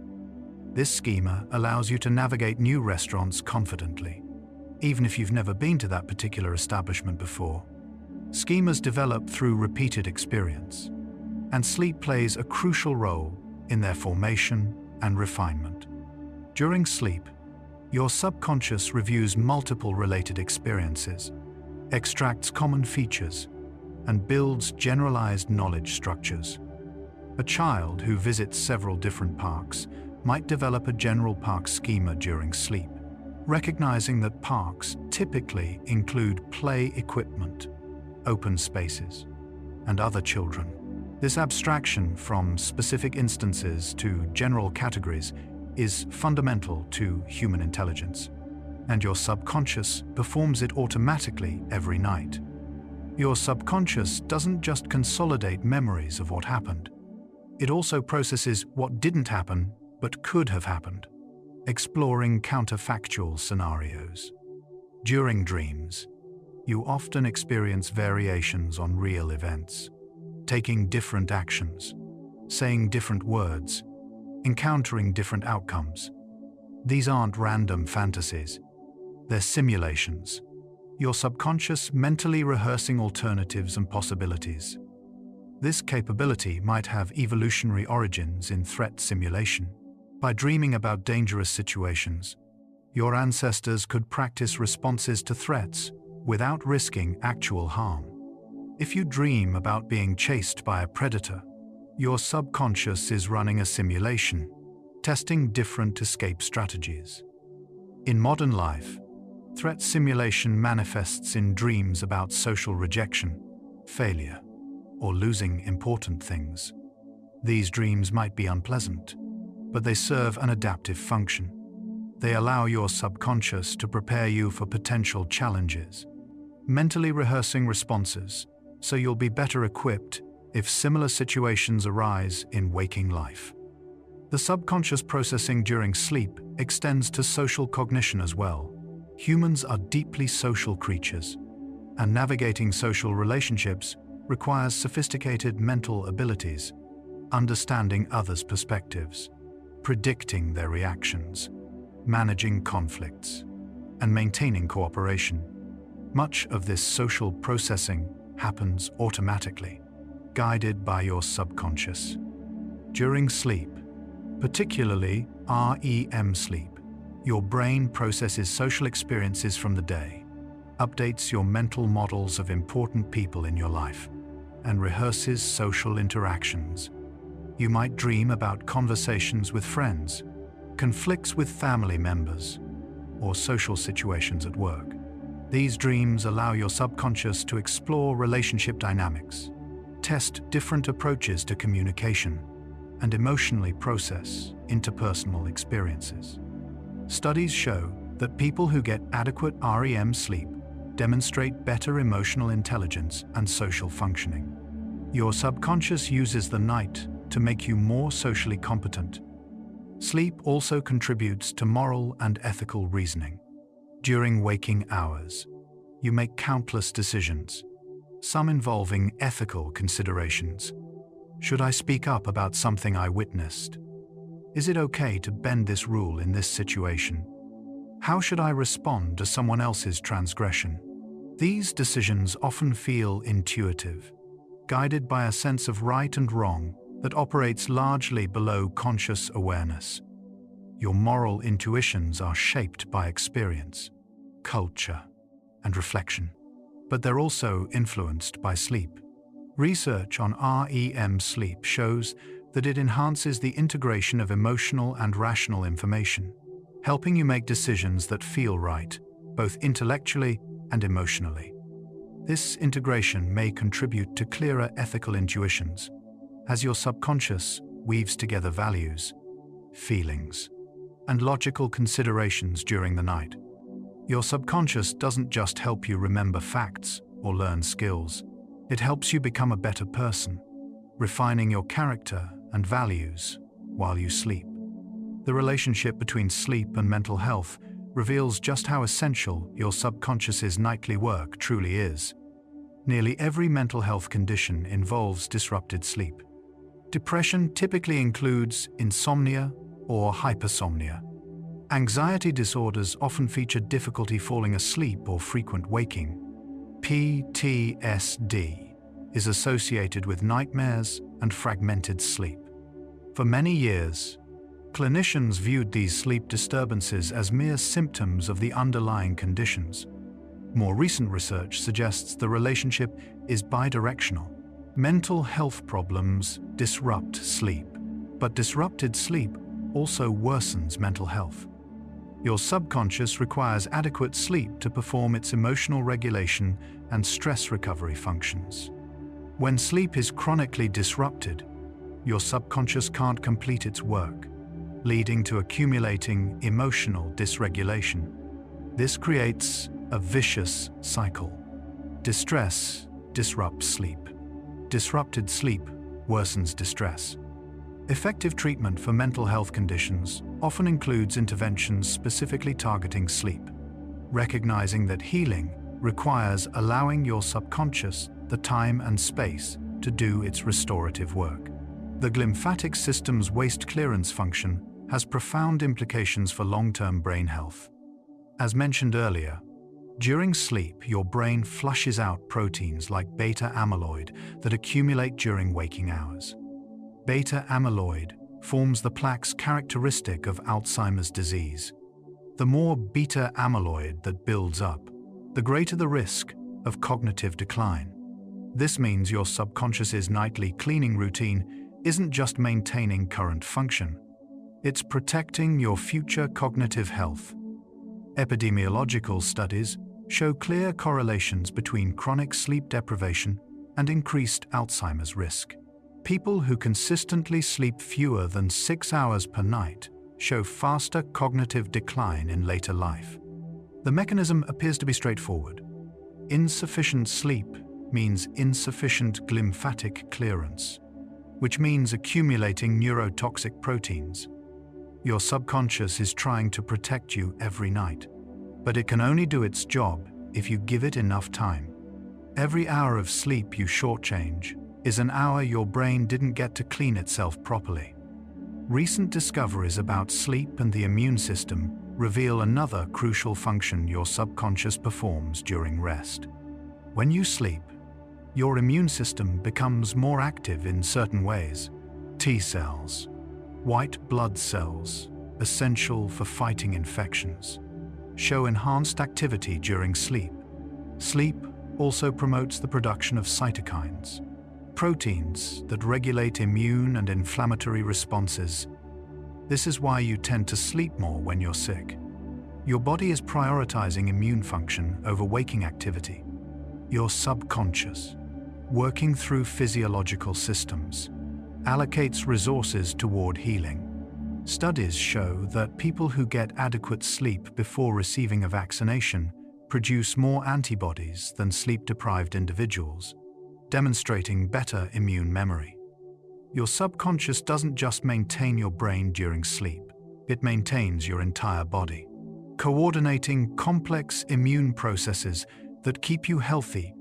This schema allows you to navigate new restaurants confidently, even if you've never been to that particular establishment before. Schemas develop through repeated experience, and sleep plays a crucial role in their formation and refinement. During sleep, your subconscious reviews multiple related experiences, extracts common features, and builds generalized knowledge structures. A child who visits several different parks might develop a general park schema during sleep, recognizing that parks typically include play equipment, open spaces, and other children. This abstraction from specific instances to general categories is fundamental to human intelligence, and your subconscious performs it automatically every night. Your subconscious doesn't just consolidate memories of what happened. It also processes what didn't happen but could have happened, exploring counterfactual scenarios. During dreams, you often experience variations on real events, taking different actions, saying different words, encountering different outcomes. These aren't random fantasies. They're simulations. Your subconscious mentally rehearsing alternatives and possibilities. This capability might have evolutionary origins in threat simulation. By dreaming about dangerous situations, your ancestors could practice responses to threats without risking actual harm. If you dream about being chased by a predator, your subconscious is running a simulation, testing different escape strategies. In modern life, threat simulation manifests in dreams about social rejection, failure, or losing important things. These dreams might be unpleasant, but they serve an adaptive function. They allow your subconscious to prepare you for potential challenges, mentally rehearsing responses so you'll be better equipped if similar situations arise in waking life. The subconscious processing during sleep extends to social cognition as well. Humans are deeply social creatures, and navigating social relationships requires sophisticated mental abilities, understanding others' perspectives, predicting their reactions, managing conflicts, and maintaining cooperation. Much of this social processing happens automatically, guided by your subconscious. During sleep, particularly REM sleep, your brain processes social experiences from the day, updates your mental models of important people in your life, and rehearses social interactions. You might dream about conversations with friends, conflicts with family members, or social situations at work. These dreams allow your subconscious to explore relationship dynamics, test different approaches to communication, and emotionally process interpersonal experiences. Studies show that people who get adequate REM sleep demonstrate better emotional intelligence and social functioning. Your subconscious uses the night to make you more socially competent. Sleep also contributes to moral and ethical reasoning. During waking hours, you make countless decisions, some involving ethical considerations. Should I speak up about something I witnessed? Is it okay to bend this rule in this situation? How should I respond to someone else's transgression? These decisions often feel intuitive, guided by a sense of right and wrong that operates largely below conscious awareness. Your moral intuitions are shaped by experience, culture, and reflection, but they're also influenced by sleep. Research on REM sleep shows that it enhances the integration of emotional and rational information, helping you make decisions that feel right, both intellectually and emotionally. This integration may contribute to clearer ethical intuitions, as your subconscious weaves together values, feelings, and logical considerations during the night. Your subconscious doesn't just help you remember facts or learn skills. It helps you become a better person, refining your character and values while you sleep. The relationship between sleep and mental health reveals just how essential your subconscious's nightly work truly is. Nearly every mental health condition involves disrupted sleep. Depression typically includes insomnia or hypersomnia. Anxiety disorders often feature difficulty falling asleep or frequent waking. PTSD is associated with nightmares and fragmented sleep. For many years, clinicians viewed these sleep disturbances as mere symptoms of the underlying conditions. More recent research suggests the relationship is bidirectional. Mental health problems disrupt sleep, but disrupted sleep also worsens mental health. Your subconscious requires adequate sleep to perform its emotional regulation and stress recovery functions. When sleep is chronically disrupted, your subconscious can't complete its work, leading to accumulating emotional dysregulation. This creates a vicious cycle. Distress disrupts sleep. Disrupted sleep worsens distress. Effective treatment for mental health conditions often includes interventions specifically targeting sleep, recognizing that healing requires allowing your subconscious the time and space to do its restorative work. The glymphatic system's waste clearance function has profound implications for long-term brain health. As mentioned earlier, during sleep, your brain flushes out proteins like beta amyloid that accumulate during waking hours. Beta amyloid forms the plaques characteristic of Alzheimer's disease. The more beta amyloid that builds up, the greater the risk of cognitive decline. This means your subconscious's nightly cleaning routine isn't just maintaining current function, it's protecting your future cognitive health. Epidemiological studies show clear correlations between chronic sleep deprivation and increased Alzheimer's risk. People who consistently sleep fewer than 6 hours per night show faster cognitive decline in later life. The mechanism appears to be straightforward. Insufficient sleep means insufficient glymphatic clearance, which means accumulating neurotoxic proteins. Your subconscious is trying to protect you every night, but it can only do its job if you give it enough time. Every hour of sleep you shortchange is an hour your brain didn't get to clean itself properly. Recent discoveries about sleep and the immune system reveal another crucial function your subconscious performs during rest. When you sleep, your immune system becomes more active in certain ways. T cells, white blood cells, essential for fighting infections, show enhanced activity during sleep. Sleep also promotes the production of cytokines, proteins that regulate immune and inflammatory responses. This is why you tend to sleep more when you're sick. Your body is prioritizing immune function over waking activity. Your subconscious, working through physiological systems, allocates resources toward healing. Studies show that people who get adequate sleep before receiving a vaccination produce more antibodies than sleep-deprived individuals, demonstrating better immune memory. Your subconscious doesn't just maintain your brain during sleep, it maintains your entire body, coordinating complex immune processes that keep you healthy.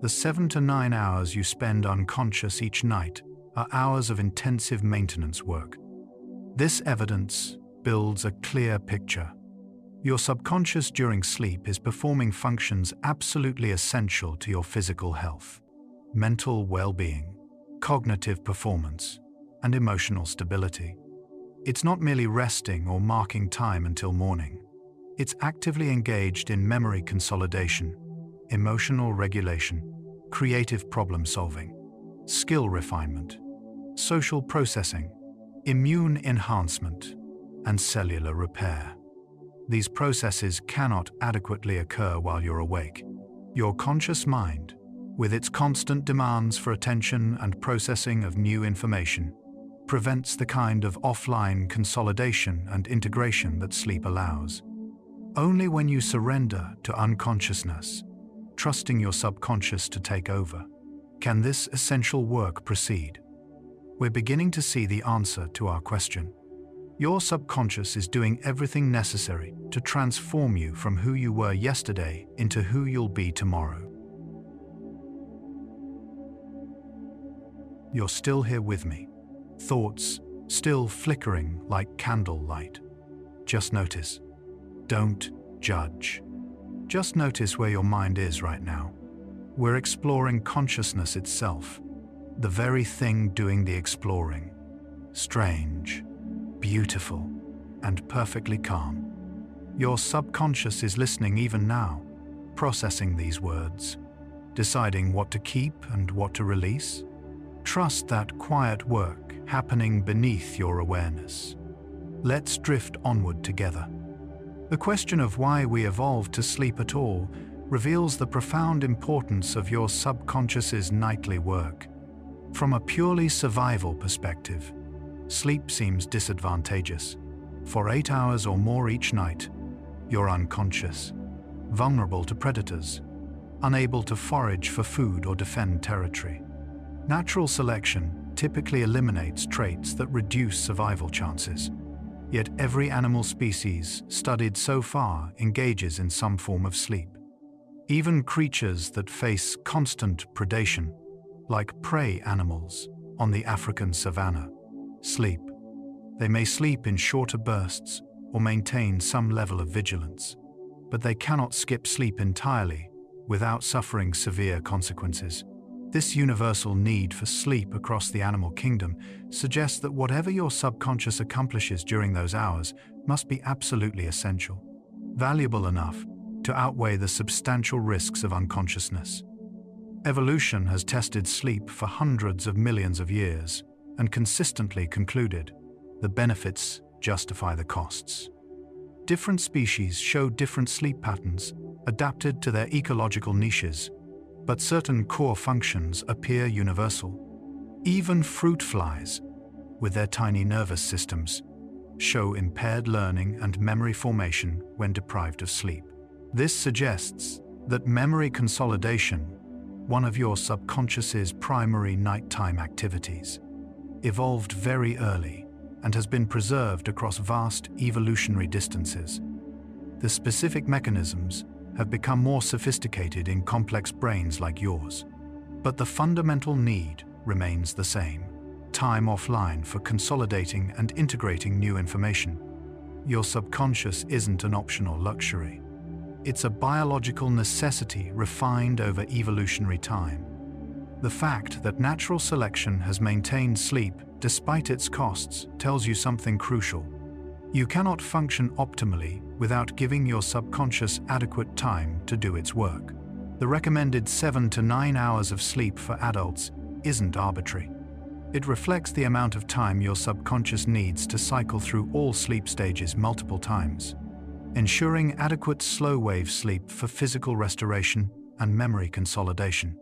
The 7 to 9 hours you spend unconscious each night are hours of intensive maintenance work. This evidence builds a clear picture. Your subconscious during sleep is performing functions absolutely essential to your physical health, mental well-being, cognitive performance, and emotional stability. It's not merely resting or marking time until morning. It's actively engaged in memory consolidation, emotional regulation, creative problem-solving, skill refinement, social processing, immune enhancement, and cellular repair. These processes cannot adequately occur while you're awake. Your conscious mind, with its constant demands for attention and processing of new information, prevents the kind of offline consolidation and integration that sleep allows. Only when you surrender to unconsciousness, trusting your subconscious to take over, can this essential work proceed. We're beginning to see the answer to our question. Your subconscious is doing everything necessary to transform you from who you were yesterday into who you'll be tomorrow. You're still here with me, thoughts still flickering like candlelight. Just notice. Don't judge. Just notice where your mind is right now. We're exploring consciousness itself, the very thing doing the exploring. Strange, beautiful, and perfectly calm. Your subconscious is listening even now, processing these words, deciding what to keep and what to release. Trust that quiet work happening beneath your awareness. Let's drift onward together. The question of why we evolved to sleep at all reveals the profound importance of your subconscious's nightly work. From a purely survival perspective, sleep seems disadvantageous. For 8 hours or more each night, you're unconscious, vulnerable to predators, unable to forage for food or defend territory. Natural selection typically eliminates traits that reduce survival chances. Yet every animal species studied so far engages in some form of sleep. Even creatures that face constant predation, like prey animals on the African savanna, sleep. They may sleep in shorter bursts or maintain some level of vigilance, but they cannot skip sleep entirely without suffering severe consequences. This universal need for sleep across the animal kingdom suggests that whatever your subconscious accomplishes during those hours must be absolutely essential, valuable enough to outweigh the substantial risks of unconsciousness. Evolution has tested sleep for hundreds of millions of years and consistently concluded the benefits justify the costs. Different species show different sleep patterns adapted to their ecological niches, but certain core functions appear universal. Even fruit flies, with their tiny nervous systems, show impaired learning and memory formation when deprived of sleep. This suggests that memory consolidation, one of your subconscious's primary nighttime activities, evolved very early and has been preserved across vast evolutionary distances. The specific mechanisms have become more sophisticated in complex brains like yours, but the fundamental need remains the same: time offline for consolidating and integrating new information. Your subconscious isn't an optional luxury. It's a biological necessity refined over evolutionary time. The fact that natural selection has maintained sleep despite its costs tells you something crucial. You cannot function optimally without giving your subconscious adequate time to do its work. The recommended 7 to 9 hours of sleep for adults isn't arbitrary. It reflects the amount of time your subconscious needs to cycle through all sleep stages multiple times, ensuring adequate slow-wave sleep for physical restoration and memory consolidation,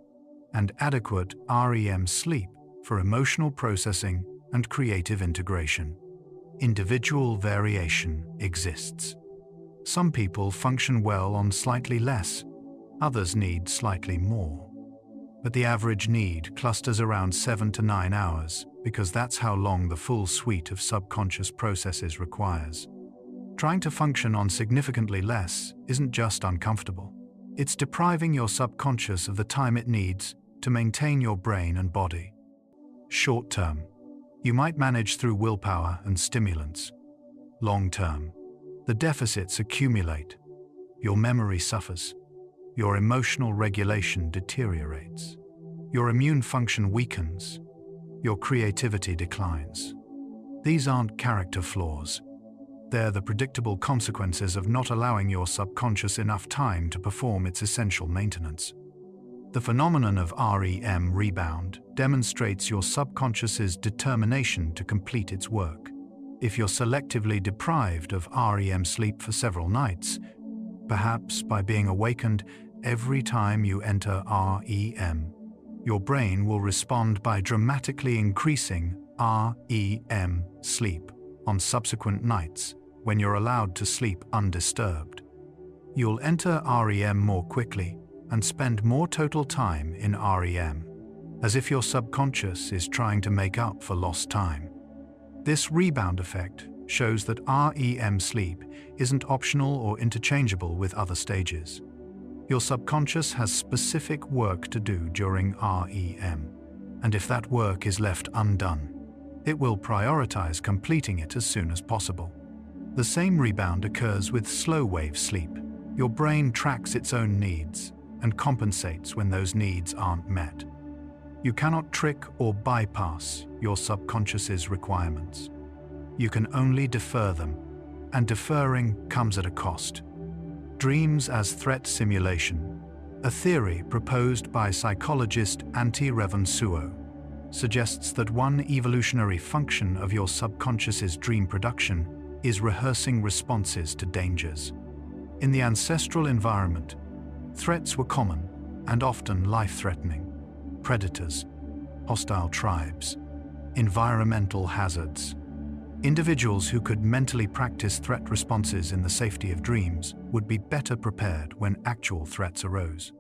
and adequate REM sleep for emotional processing and creative integration. Individual variation exists. Some people function well on slightly less, others need slightly more. But the average need clusters around 7 to 9 hours because that's how long the full suite of subconscious processes requires. Trying to function on significantly less isn't just uncomfortable. It's depriving your subconscious of the time it needs to maintain your brain and body. Short term, you might manage through willpower and stimulants. Long term, the deficits accumulate. Your memory suffers. Your emotional regulation deteriorates. Your immune function weakens. Your creativity declines. These aren't character flaws. They're the predictable consequences of not allowing your subconscious enough time to perform its essential maintenance. The phenomenon of REM rebound demonstrates your subconscious's determination to complete its work. If you're selectively deprived of REM sleep for several nights, perhaps by being awakened every time you enter REM, your brain will respond by dramatically increasing REM sleep on subsequent nights when you're allowed to sleep undisturbed. You'll enter REM more quickly and spend more total time in REM, as if your subconscious is trying to make up for lost time. This rebound effect shows that REM sleep isn't optional or interchangeable with other stages. Your subconscious has specific work to do during REM, and if that work is left undone, it will prioritize completing it as soon as possible. The same rebound occurs with slow-wave sleep. Your brain tracks its own needs and compensates when those needs aren't met. You cannot trick or bypass your subconscious's requirements. You can only defer them, and deferring comes at a cost. Dreams as threat simulation, a theory proposed by psychologist Antti Revonsuo, suggests that one evolutionary function of your subconscious's dream production is rehearsing responses to dangers. In the ancestral environment, threats were common and often life-threatening. Predators, hostile tribes, environmental hazards. Individuals who could mentally practice threat responses in the safety of dreams would be better prepared when actual threats arose.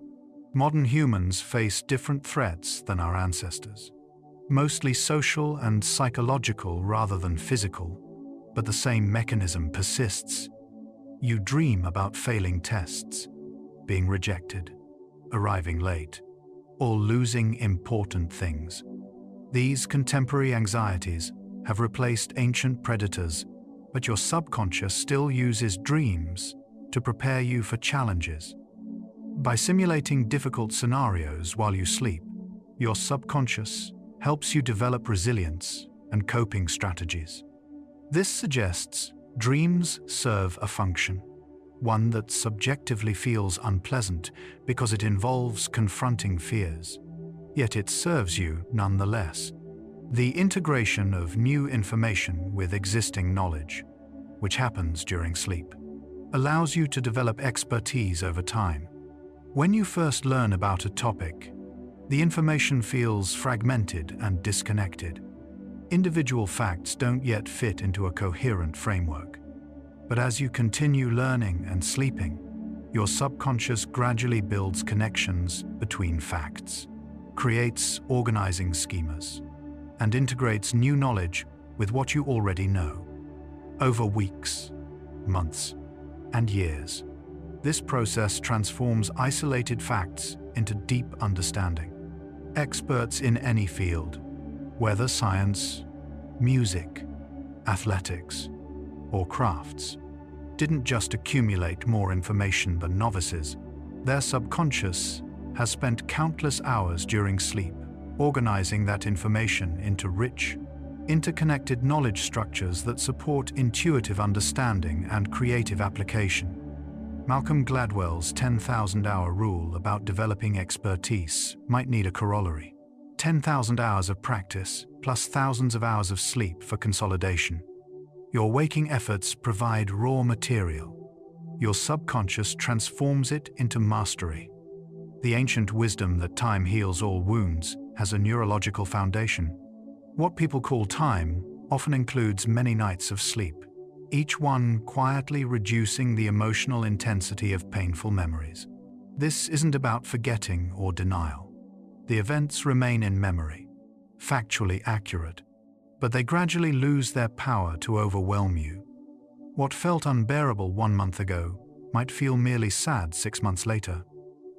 Modern humans face different threats than our ancestors, mostly social and psychological rather than physical, but the same mechanism persists. You dream about failing tests, being rejected, arriving late, or losing important things. These contemporary anxieties have replaced ancient predators, but your subconscious still uses dreams to prepare you for challenges. By simulating difficult scenarios while you sleep, your subconscious helps you develop resilience and coping strategies. This suggests dreams serve a function, one that subjectively feels unpleasant because it involves confronting fears. Yet it serves you nonetheless. The integration of new information with existing knowledge, which happens during sleep, allows you to develop expertise over time. When you first learn about a topic, the information feels fragmented and disconnected. Individual facts don't yet fit into a coherent framework. But as you continue learning and sleeping, your subconscious gradually builds connections between facts, creates organizing schemas, and integrates new knowledge with what you already know. Over weeks, months, and years, this process transforms isolated facts into deep understanding. Experts in any field, whether science, music, athletics, or crafts, didn't just accumulate more information than novices. Their subconscious has spent countless hours during sleep organizing that information into rich, interconnected knowledge structures that support intuitive understanding and creative application. Malcolm Gladwell's 10,000-hour rule about developing expertise might need a corollary. 10,000 hours of practice plus thousands of hours of sleep for consolidation. Your waking efforts provide raw material. Your subconscious transforms it into mastery. The ancient wisdom that time heals all wounds has a neurological foundation. What people call time often includes many nights of sleep, each one quietly reducing the emotional intensity of painful memories. This isn't about forgetting or denial. The events remain in memory, factually accurate, but they gradually lose their power to overwhelm you. What felt unbearable 1 month ago might feel merely sad 6 months later,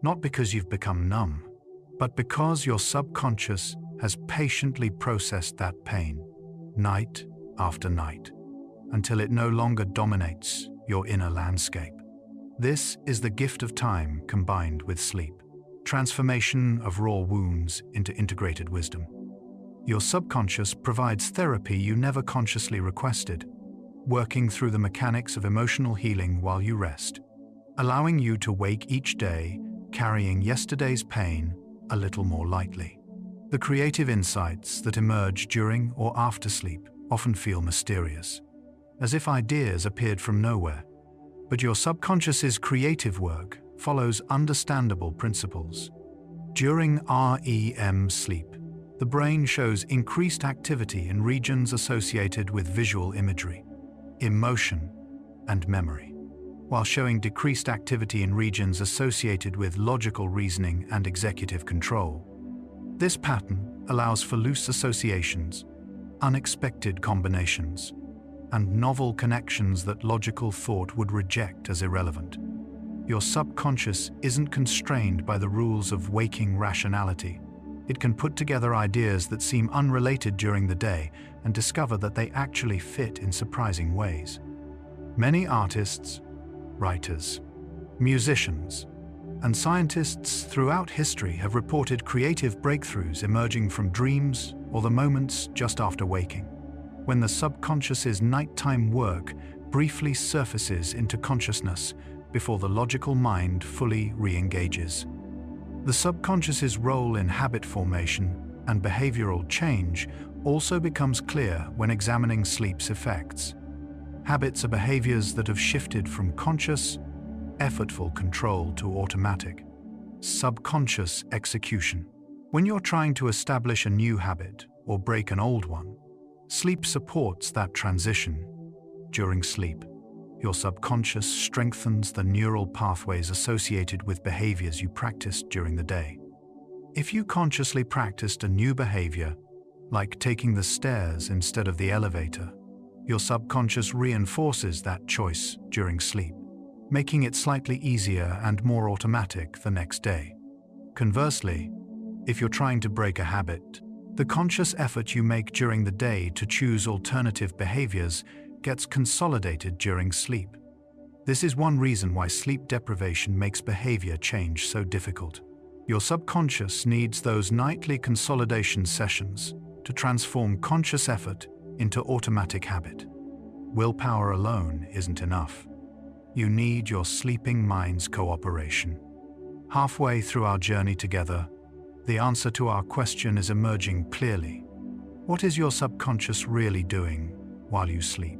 not because you've become numb, but because your subconscious has patiently processed that pain, night after night, until it no longer dominates your inner landscape. This is the gift of time combined with sleep. Transformation of raw wounds into integrated wisdom. Your subconscious provides therapy you never consciously requested, working through the mechanics of emotional healing while you rest, allowing you to wake each day carrying yesterday's pain a little more lightly. The creative insights that emerge during or after sleep often feel mysterious, as if ideas appeared from nowhere. But your subconscious's creative work follows understandable principles. During REM sleep, the brain shows increased activity in regions associated with visual imagery, emotion, and memory, while showing decreased activity in regions associated with logical reasoning and executive control. This pattern allows for loose associations, unexpected combinations, and novel connections that logical thought would reject as irrelevant. Your subconscious isn't constrained by the rules of waking rationality. It can put together ideas that seem unrelated during the day and discover that they actually fit in surprising ways. Many artists, writers, musicians, and scientists throughout history have reported creative breakthroughs emerging from dreams or the moments just after waking, when the subconscious's nighttime work briefly surfaces into consciousness before the logical mind fully re-engages. The subconscious's role in habit formation and behavioral change also becomes clear when examining sleep's effects. Habits are behaviors that have shifted from conscious, effortful control to automatic, subconscious execution. When you're trying to establish a new habit or break an old one, Sleep supports that transition. During sleep, your subconscious strengthens the neural pathways associated with behaviors you practiced during the day. If you consciously practiced a new behavior, like taking the stairs instead of the elevator, your subconscious reinforces that choice during sleep, making it slightly easier and more automatic the next day. Conversely, if you're trying to break a habit, the conscious effort you make during the day to choose alternative behaviors gets consolidated during sleep. This is one reason why sleep deprivation makes behavior change so difficult. Your subconscious needs those nightly consolidation sessions to transform conscious effort into automatic habit. Willpower alone isn't enough. You need your sleeping mind's cooperation. Halfway through our journey together, the answer to our question is emerging clearly. What is your subconscious really doing while you sleep?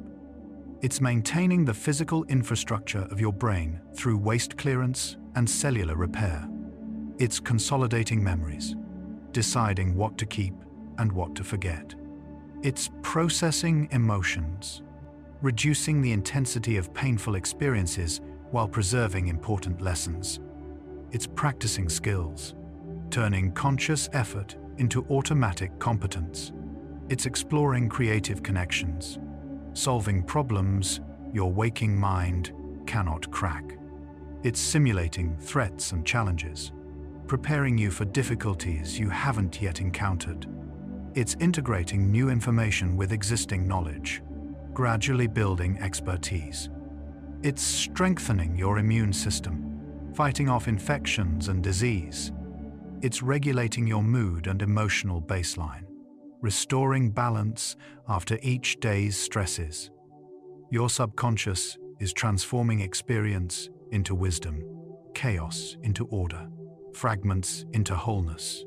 It's maintaining the physical infrastructure of your brain through waste clearance and cellular repair. It's consolidating memories, deciding what to keep and what to forget. It's processing emotions, reducing the intensity of painful experiences while preserving important lessons. It's practicing skills, turning conscious effort into automatic competence. It's exploring creative connections, solving problems your waking mind cannot crack. It's simulating threats and challenges, preparing you for difficulties you haven't yet encountered. It's integrating new information with existing knowledge, gradually building expertise. It's strengthening your immune system, fighting off infections and disease. It's regulating your mood and emotional baseline, restoring balance after each day's stresses. Your subconscious is transforming experience into wisdom, chaos into order, fragments into wholeness.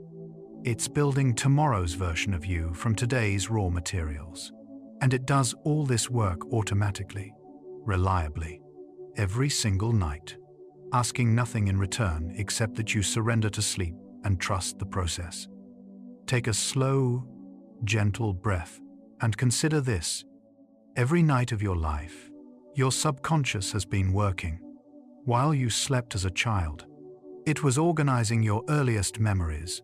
It's building tomorrow's version of you from today's raw materials. And it does all this work automatically, reliably, every single night, asking nothing in return except that you surrender to sleep and trust the process. Take a slow, gentle breath and consider this. Every night of your life, your subconscious has been working. While you slept as a child, it was organizing your earliest memories,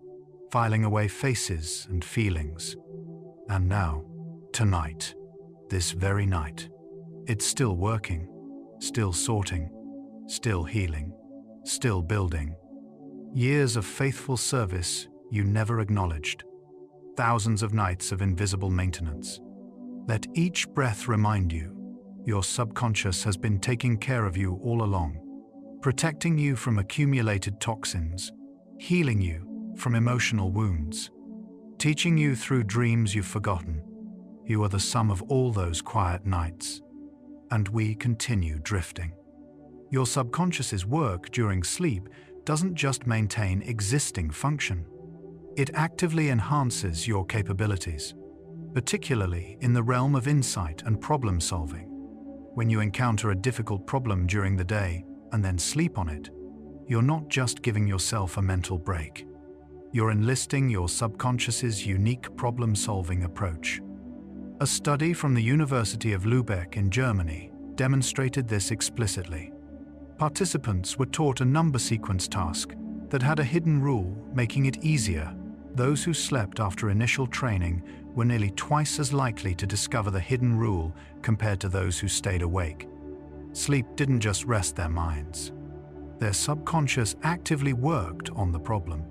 filing away faces and feelings. And now, tonight, this very night, it's still working, still sorting, still healing, still building. Years of faithful service you never acknowledged. Thousands of nights of invisible maintenance. Let each breath remind you, your subconscious has been taking care of you all along, protecting you from accumulated toxins, healing you from emotional wounds, teaching you through dreams you've forgotten. You are the sum of all those quiet nights, and we continue drifting. Your subconscious's work during sleep doesn't just maintain existing function. It actively enhances your capabilities, particularly in the realm of insight and problem solving. When you encounter a difficult problem during the day and then sleep on it, you're not just giving yourself a mental break. You're enlisting your subconscious's unique problem-solving approach. A study from the University of Lübeck in Germany demonstrated this explicitly. Participants were taught a number sequence task that had a hidden rule, making it easier. Those who slept after initial training were nearly twice as likely to discover the hidden rule compared to those who stayed awake. Sleep didn't just rest their minds. Their subconscious actively worked on the problem,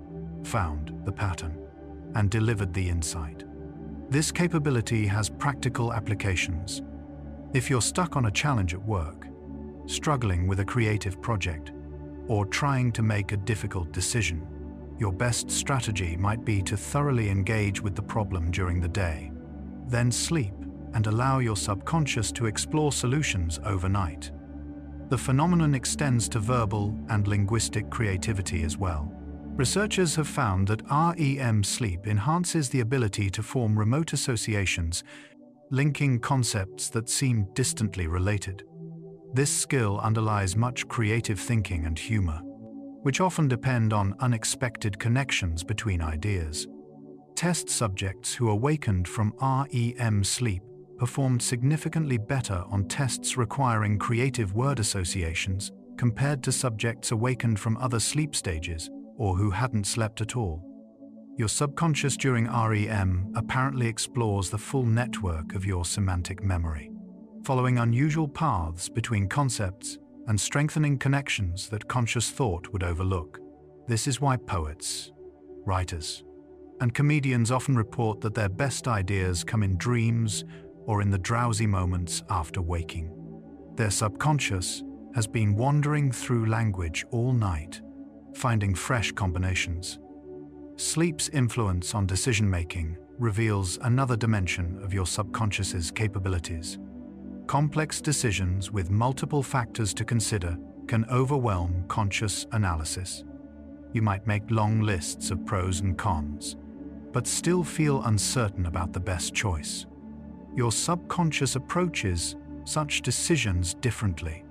found the pattern, and delivered the insight. This capability has practical applications. If you're stuck on a challenge at work, struggling with a creative project, or trying to make a difficult decision, your best strategy might be to thoroughly engage with the problem during the day, then sleep and allow your subconscious to explore solutions overnight. The phenomenon extends to verbal and linguistic creativity as well. Researchers have found that REM sleep enhances the ability to form remote associations, linking concepts that seem distantly related. This skill underlies much creative thinking and humor, which often depend on unexpected connections between ideas. Test subjects who awakened from REM sleep performed significantly better on tests requiring creative word associations compared to subjects awakened from other sleep stages or who hadn't slept at all. Your subconscious during REM apparently explores the full network of your semantic memory, following unusual paths between concepts and strengthening connections that conscious thought would overlook. This is why poets, writers, and comedians often report that their best ideas come in dreams or in the drowsy moments after waking. Their subconscious has been wandering through language all night, finding fresh combinations. Sleep's influence on decision-making reveals another dimension of your subconscious's capabilities. Complex decisions with multiple factors to consider can overwhelm conscious analysis. You might make long lists of pros and cons, but still feel uncertain about the best choice. Your subconscious approaches such decisions differently,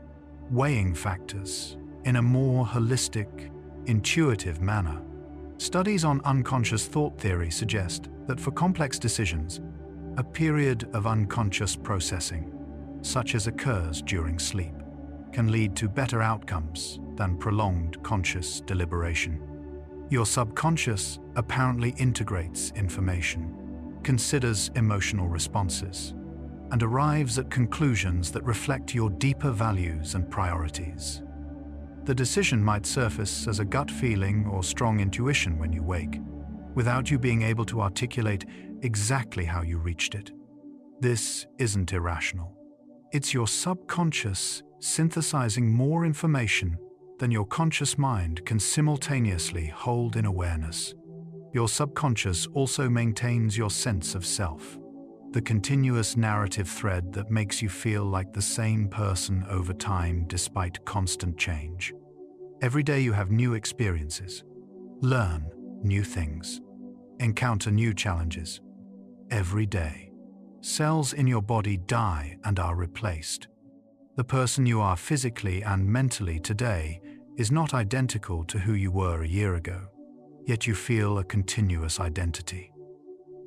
weighing factors in a more holistic, intuitive manner. Studies on unconscious thought theory suggest that for complex decisions, a period of unconscious processing, such as occurs during sleep, can lead to better outcomes than prolonged conscious deliberation. Your subconscious apparently integrates information, considers emotional responses, and arrives at conclusions that reflect your deeper values and priorities. The decision might surface as a gut feeling or strong intuition when you wake, without you being able to articulate exactly how you reached it. This isn't irrational. It's your subconscious synthesizing more information than your conscious mind can simultaneously hold in awareness. Your subconscious also maintains your sense of self, the continuous narrative thread that makes you feel like the same person over time despite constant change. Every day you have new experiences, learn new things, encounter new challenges. Every day, cells in your body die and are replaced. The person you are physically and mentally today is not identical to who you were a year ago, yet you feel a continuous identity.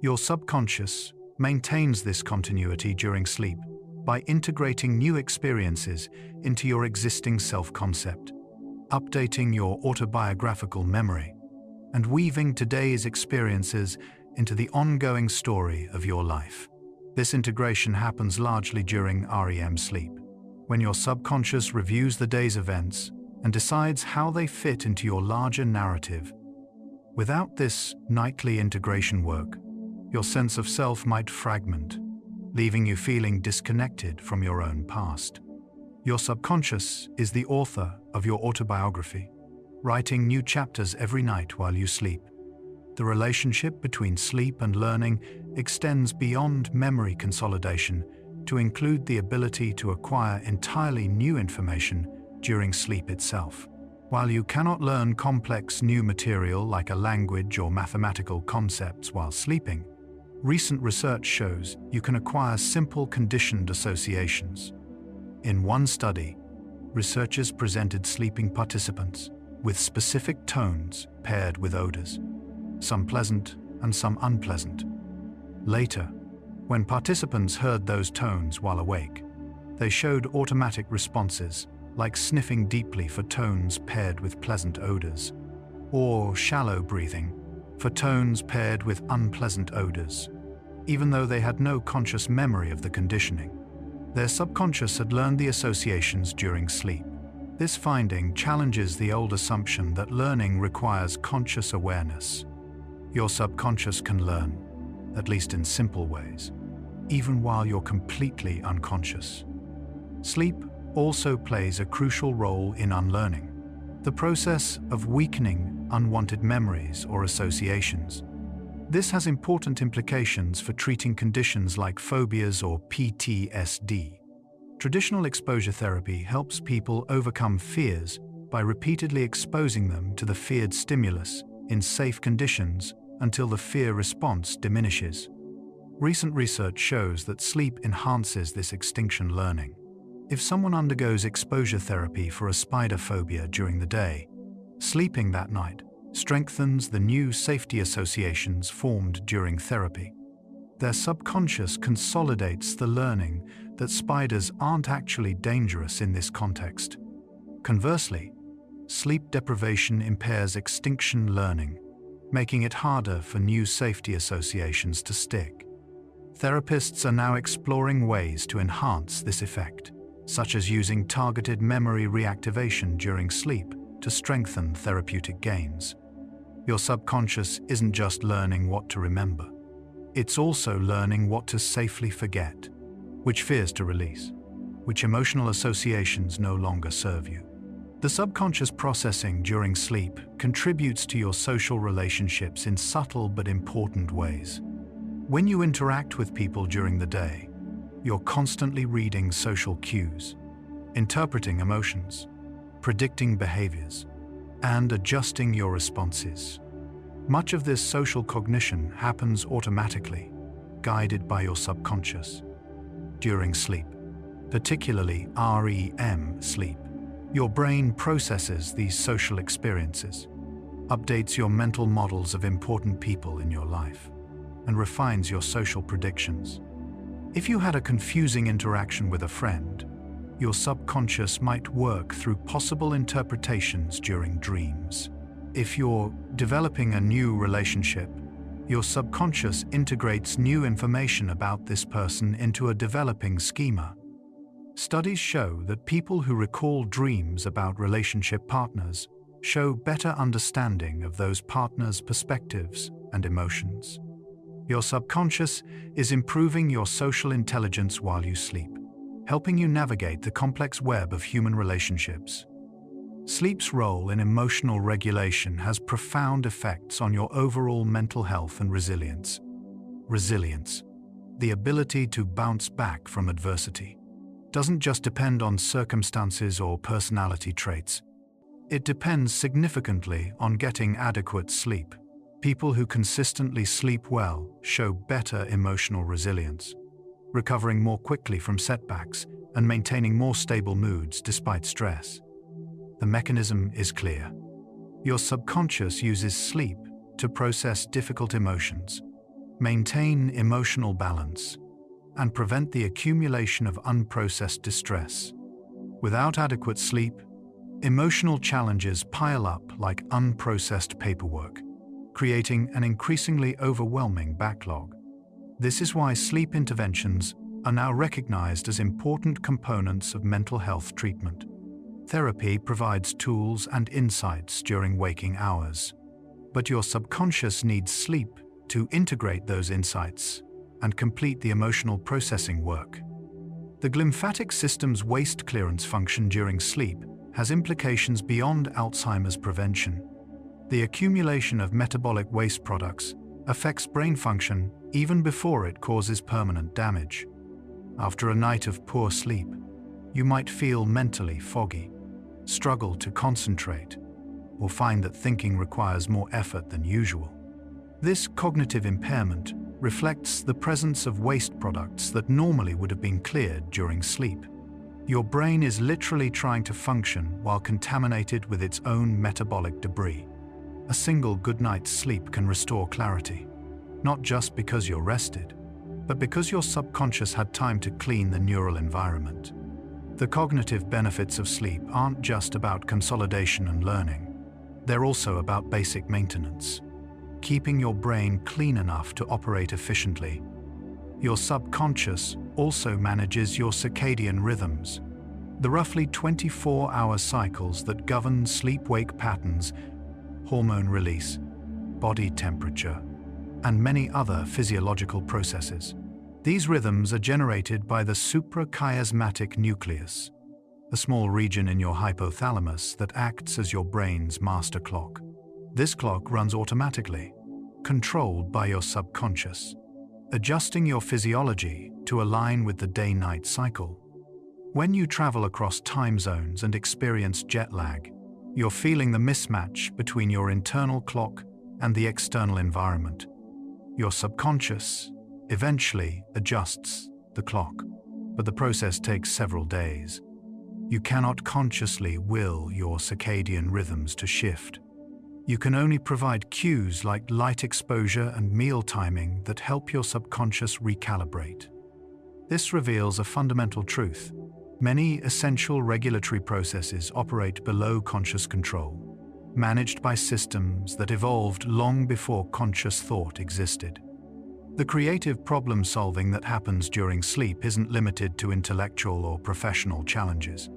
Your subconscious maintains this continuity during sleep by integrating new experiences into your existing self-concept, updating your autobiographical memory, and weaving today's experiences into the ongoing story of your life. This integration happens largely during REM sleep, when your subconscious reviews the day's events and decides how they fit into your larger narrative. Without this nightly integration work, your sense of self might fragment, leaving you feeling disconnected from your own past. Your subconscious is the author of your autobiography, writing new chapters every night while you sleep. The relationship between sleep and learning extends beyond memory consolidation to include the ability to acquire entirely new information during sleep itself. While you cannot learn complex new material like a language or mathematical concepts while sleeping, recent research shows you can acquire simple conditioned associations. In one study, researchers presented sleeping participants with specific tones paired with odors, some pleasant and some unpleasant. Later, when participants heard those tones while awake, they showed automatic responses like sniffing deeply for tones paired with pleasant odors, or shallow breathing for tones paired with unpleasant odors. Even though they had no conscious memory of the conditioning, their subconscious had learned the associations during sleep. This finding challenges the old assumption that learning requires conscious awareness. Your subconscious can learn, at least in simple ways, even while you're completely unconscious. Sleep also plays a crucial role in unlearning, the process of weakening unwanted memories or associations. This has important implications for treating conditions like phobias or PTSD. Traditional exposure therapy helps people overcome fears by repeatedly exposing them to the feared stimulus in safe conditions until the fear response diminishes. Recent research shows that sleep enhances this extinction learning. If someone undergoes exposure therapy for a spider phobia during the day, sleeping that night strengthens the new safety associations formed during therapy. Their subconscious consolidates the learning that spiders aren't actually dangerous in this context. Conversely, sleep deprivation impairs extinction learning, making it harder for new safety associations to stick. Therapists are now exploring ways to enhance this effect, such as using targeted memory reactivation during sleep to strengthen therapeutic gains. Your subconscious isn't just learning what to remember. It's also learning what to safely forget, which fears to release, which emotional associations no longer serve you. The subconscious processing during sleep contributes to your social relationships in subtle but important ways. When you interact with people during the day, you're constantly reading social cues, interpreting emotions, predicting behaviors, and adjusting your responses. Much of this social cognition happens automatically, guided by your subconscious. During sleep, particularly REM sleep, your brain processes these social experiences, updates your mental models of important people in your life, and refines your social predictions. If you had a confusing interaction with a friend, your subconscious might work through possible interpretations during dreams. If you're developing a new relationship, your subconscious integrates new information about this person into a developing schema. Studies show that people who recall dreams about relationship partners show better understanding of those partners' perspectives and emotions. Your subconscious is improving your social intelligence while you sleep, helping you navigate the complex web of human relationships. Sleep's role in emotional regulation has profound effects on your overall mental health and resilience. Resilience, the ability to bounce back from adversity, doesn't just depend on circumstances or personality traits. It depends significantly on getting adequate sleep. People who consistently sleep well show better emotional resilience, recovering more quickly from setbacks and maintaining more stable moods despite stress. The mechanism is clear. Your subconscious uses sleep to process difficult emotions, maintain emotional balance, and prevent the accumulation of unprocessed distress. Without adequate sleep, emotional challenges pile up like unprocessed paperwork, creating an increasingly overwhelming backlog. This is why sleep interventions are now recognized as important components of mental health treatment. Therapy provides tools and insights during waking hours, but your subconscious needs sleep to integrate those insights and complete the emotional processing work. The glymphatic system's waste clearance function during sleep has implications beyond Alzheimer's prevention. The accumulation of metabolic waste products affects brain function even before it causes permanent damage. After a night of poor sleep, you might feel mentally foggy, struggle to concentrate, or find that thinking requires more effort than usual. This cognitive impairment reflects the presence of waste products that normally would have been cleared during sleep. Your brain is literally trying to function while contaminated with its own metabolic debris. A single good night's sleep can restore clarity, not just because you're rested, but because your subconscious had time to clean the neural environment. The cognitive benefits of sleep aren't just about consolidation and learning. They're also about basic maintenance, keeping your brain clean enough to operate efficiently. Your subconscious also manages your circadian rhythms, the roughly 24-hour cycles that govern sleep-wake patterns, hormone release, body temperature, and many other physiological processes. These rhythms are generated by the suprachiasmatic nucleus, a small region in your hypothalamus that acts as your brain's master clock. This clock runs automatically, controlled by your subconscious, adjusting your physiology to align with the day-night cycle. When you travel across time zones and experience jet lag, you're feeling the mismatch between your internal clock and the external environment. Your subconscious eventually adjusts the clock, but the process takes several days. You cannot consciously will your circadian rhythms to shift. You can only provide cues like light exposure and meal timing that help your subconscious recalibrate. This reveals a fundamental truth. Many essential regulatory processes operate below conscious control, managed by systems that evolved long before conscious thought existed. The creative problem-solving that happens during sleep isn't limited to intellectual or professional challenges.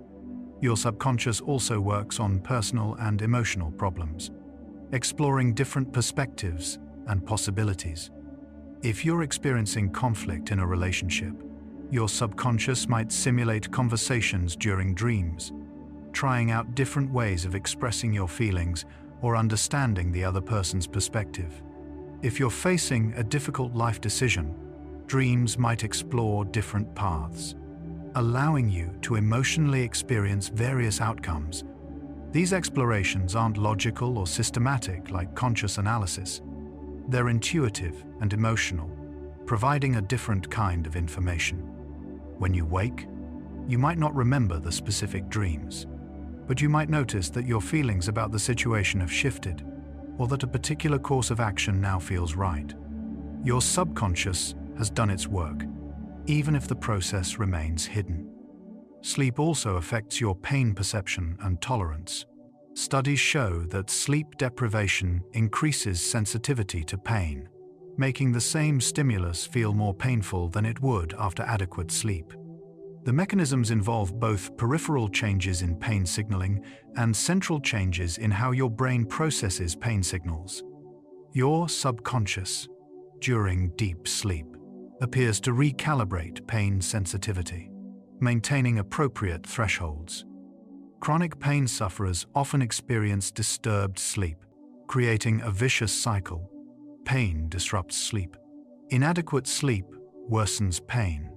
Your subconscious also works on personal and emotional problems, exploring different perspectives and possibilities. If you're experiencing conflict in a relationship, your subconscious might simulate conversations during dreams, trying out different ways of expressing your feelings or understanding the other person's perspective. If you're facing a difficult life decision, dreams might explore different paths, allowing you to emotionally experience various outcomes. These explorations aren't logical or systematic like conscious analysis. They're intuitive and emotional, providing a different kind of information. When you wake, you might not remember the specific dreams, but you might notice that your feelings about the situation have shifted, or that a particular course of action now feels right. Your subconscious has done its work, even if the process remains hidden. Sleep also affects your pain perception and tolerance. Studies show that sleep deprivation increases sensitivity to pain, making the same stimulus feel more painful than it would after adequate sleep. The mechanisms involve both peripheral changes in pain signaling and central changes in how your brain processes pain signals. Your subconscious, during deep sleep, appears to recalibrate pain sensitivity, maintaining appropriate thresholds. Chronic pain sufferers often experience disturbed sleep, creating a vicious cycle. Pain disrupts sleep. Inadequate sleep worsens pain.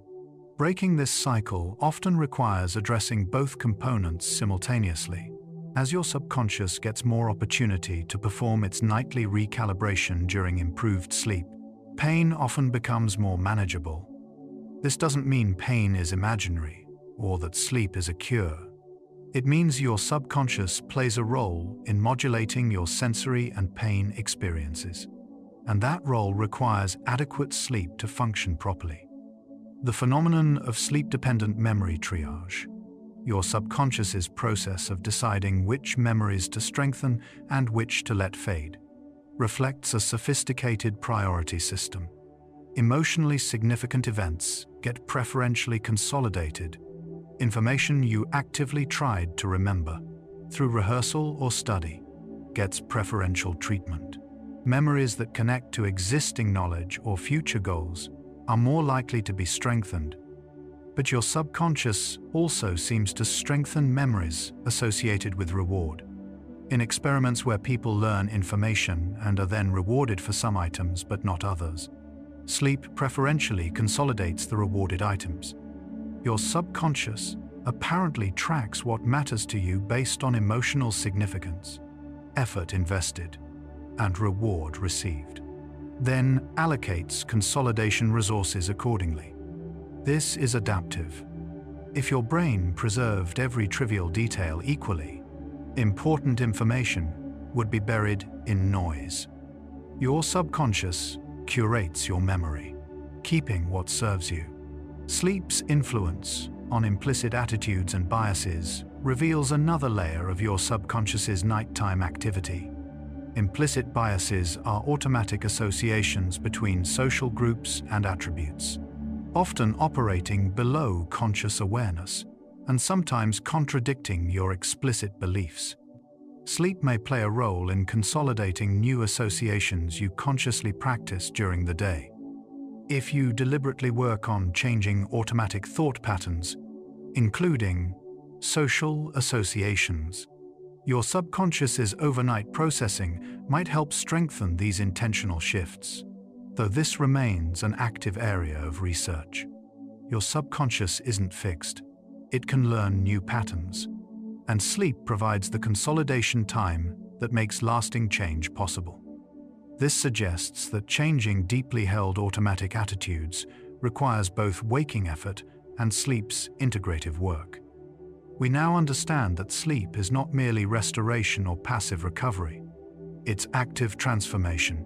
Breaking this cycle often requires addressing both components simultaneously. As your subconscious gets more opportunity to perform its nightly recalibration during improved sleep, pain often becomes more manageable. This doesn't mean pain is imaginary or that sleep is a cure. It means your subconscious plays a role in modulating your sensory and pain experiences, and that role requires adequate sleep to function properly. The phenomenon of sleep-dependent memory triage, your subconscious's process of deciding which memories to strengthen and which to let fade, reflects a sophisticated priority system. Emotionally significant events get preferentially consolidated. Information you actively tried to remember, through rehearsal or study, gets preferential treatment. Memories that connect to existing knowledge or future goals are more likely to be strengthened. But your subconscious also seems to strengthen memories associated with reward. In experiments where people learn information and are then rewarded for some items but not others, sleep preferentially consolidates the rewarded items. Your subconscious apparently tracks what matters to you based on emotional significance, effort invested, and reward received, then allocates consolidation resources accordingly. This is adaptive. If your brain preserved every trivial detail equally, important information would be buried in noise. Your subconscious curates your memory, keeping what serves you. Sleep's influence on implicit attitudes and biases reveals another layer of your subconscious's nighttime activity. Implicit biases are automatic associations between social groups and attributes, often operating below conscious awareness and sometimes contradicting your explicit beliefs. Sleep may play a role in consolidating new associations you consciously practice during the day. If you deliberately work on changing automatic thought patterns, including social associations, your subconscious's overnight processing might help strengthen these intentional shifts, though this remains an active area of research. Your subconscious isn't fixed. It can learn new patterns, and sleep provides the consolidation time that makes lasting change possible. This suggests that changing deeply held automatic attitudes requires both waking effort and sleep's integrative work. We now understand that sleep is not merely restoration or passive recovery. It's active transformation.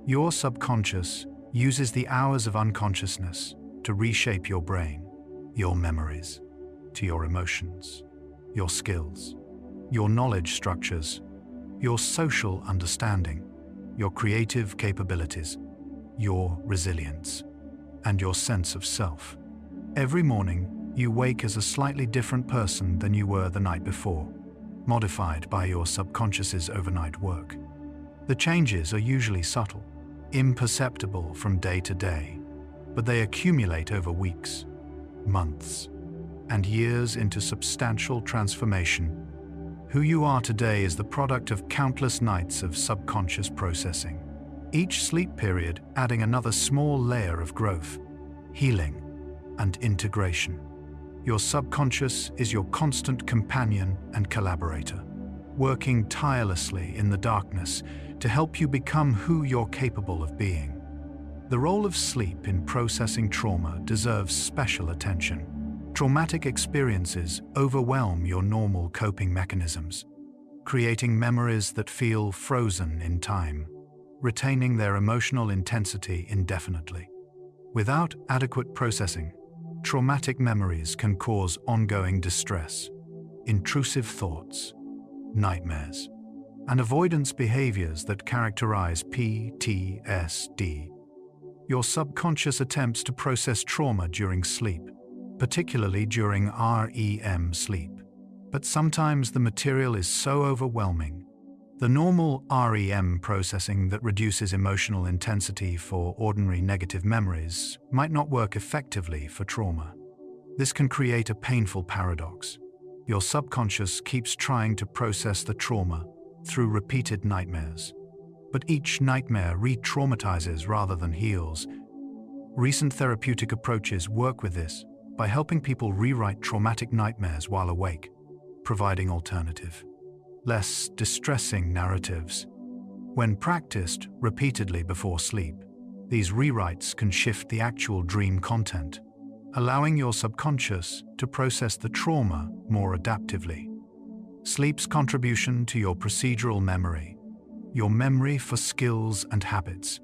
Your subconscious uses the hours of unconsciousness to reshape your brain, your memories, to your emotions, your skills, your knowledge structures, your social understanding, your creative capabilities, your resilience, and your sense of self. Every morning, you wake as a slightly different person than you were the night before, modified by your subconscious's overnight work. The changes are usually subtle, imperceptible from day to day, but they accumulate over weeks, months, and years into substantial transformation. Who you are today is the product of countless nights of subconscious processing, each sleep period adding another small layer of growth, healing, and integration. Your subconscious is your constant companion and collaborator, working tirelessly in the darkness to help you become who you're capable of being. The role of sleep in processing trauma deserves special attention. Traumatic experiences overwhelm your normal coping mechanisms, creating memories that feel frozen in time, retaining their emotional intensity indefinitely. Without adequate processing, traumatic memories can cause ongoing distress, intrusive thoughts, nightmares, and avoidance behaviors that characterize PTSD. Your subconscious attempts to process trauma during sleep, particularly during REM sleep. But sometimes the material is so overwhelming. The normal REM processing that reduces emotional intensity for ordinary negative memories might not work effectively for trauma. This can create a painful paradox. Your subconscious keeps trying to process the trauma through repeated nightmares, but each nightmare re-traumatizes rather than heals. Recent therapeutic approaches work with this by helping people rewrite traumatic nightmares while awake, providing alternative, less distressing narratives. When practiced repeatedly before sleep, these rewrites can shift the actual dream content, allowing your subconscious to process the trauma more adaptively. Sleep's contribution to your procedural memory, your memory for skills and habits,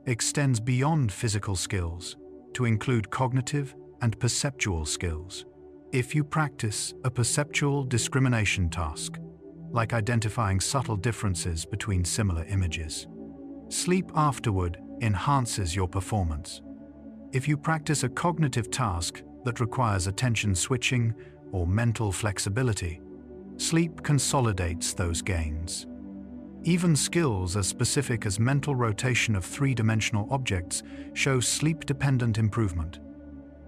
extends beyond physical skills to include cognitive and perceptual skills. If you practice a perceptual discrimination task, like identifying subtle differences between similar images, sleep afterward enhances your performance. If you practice a cognitive task that requires attention switching or mental flexibility, sleep consolidates those gains. Even skills as specific as mental rotation of three-dimensional objects show sleep-dependent improvement.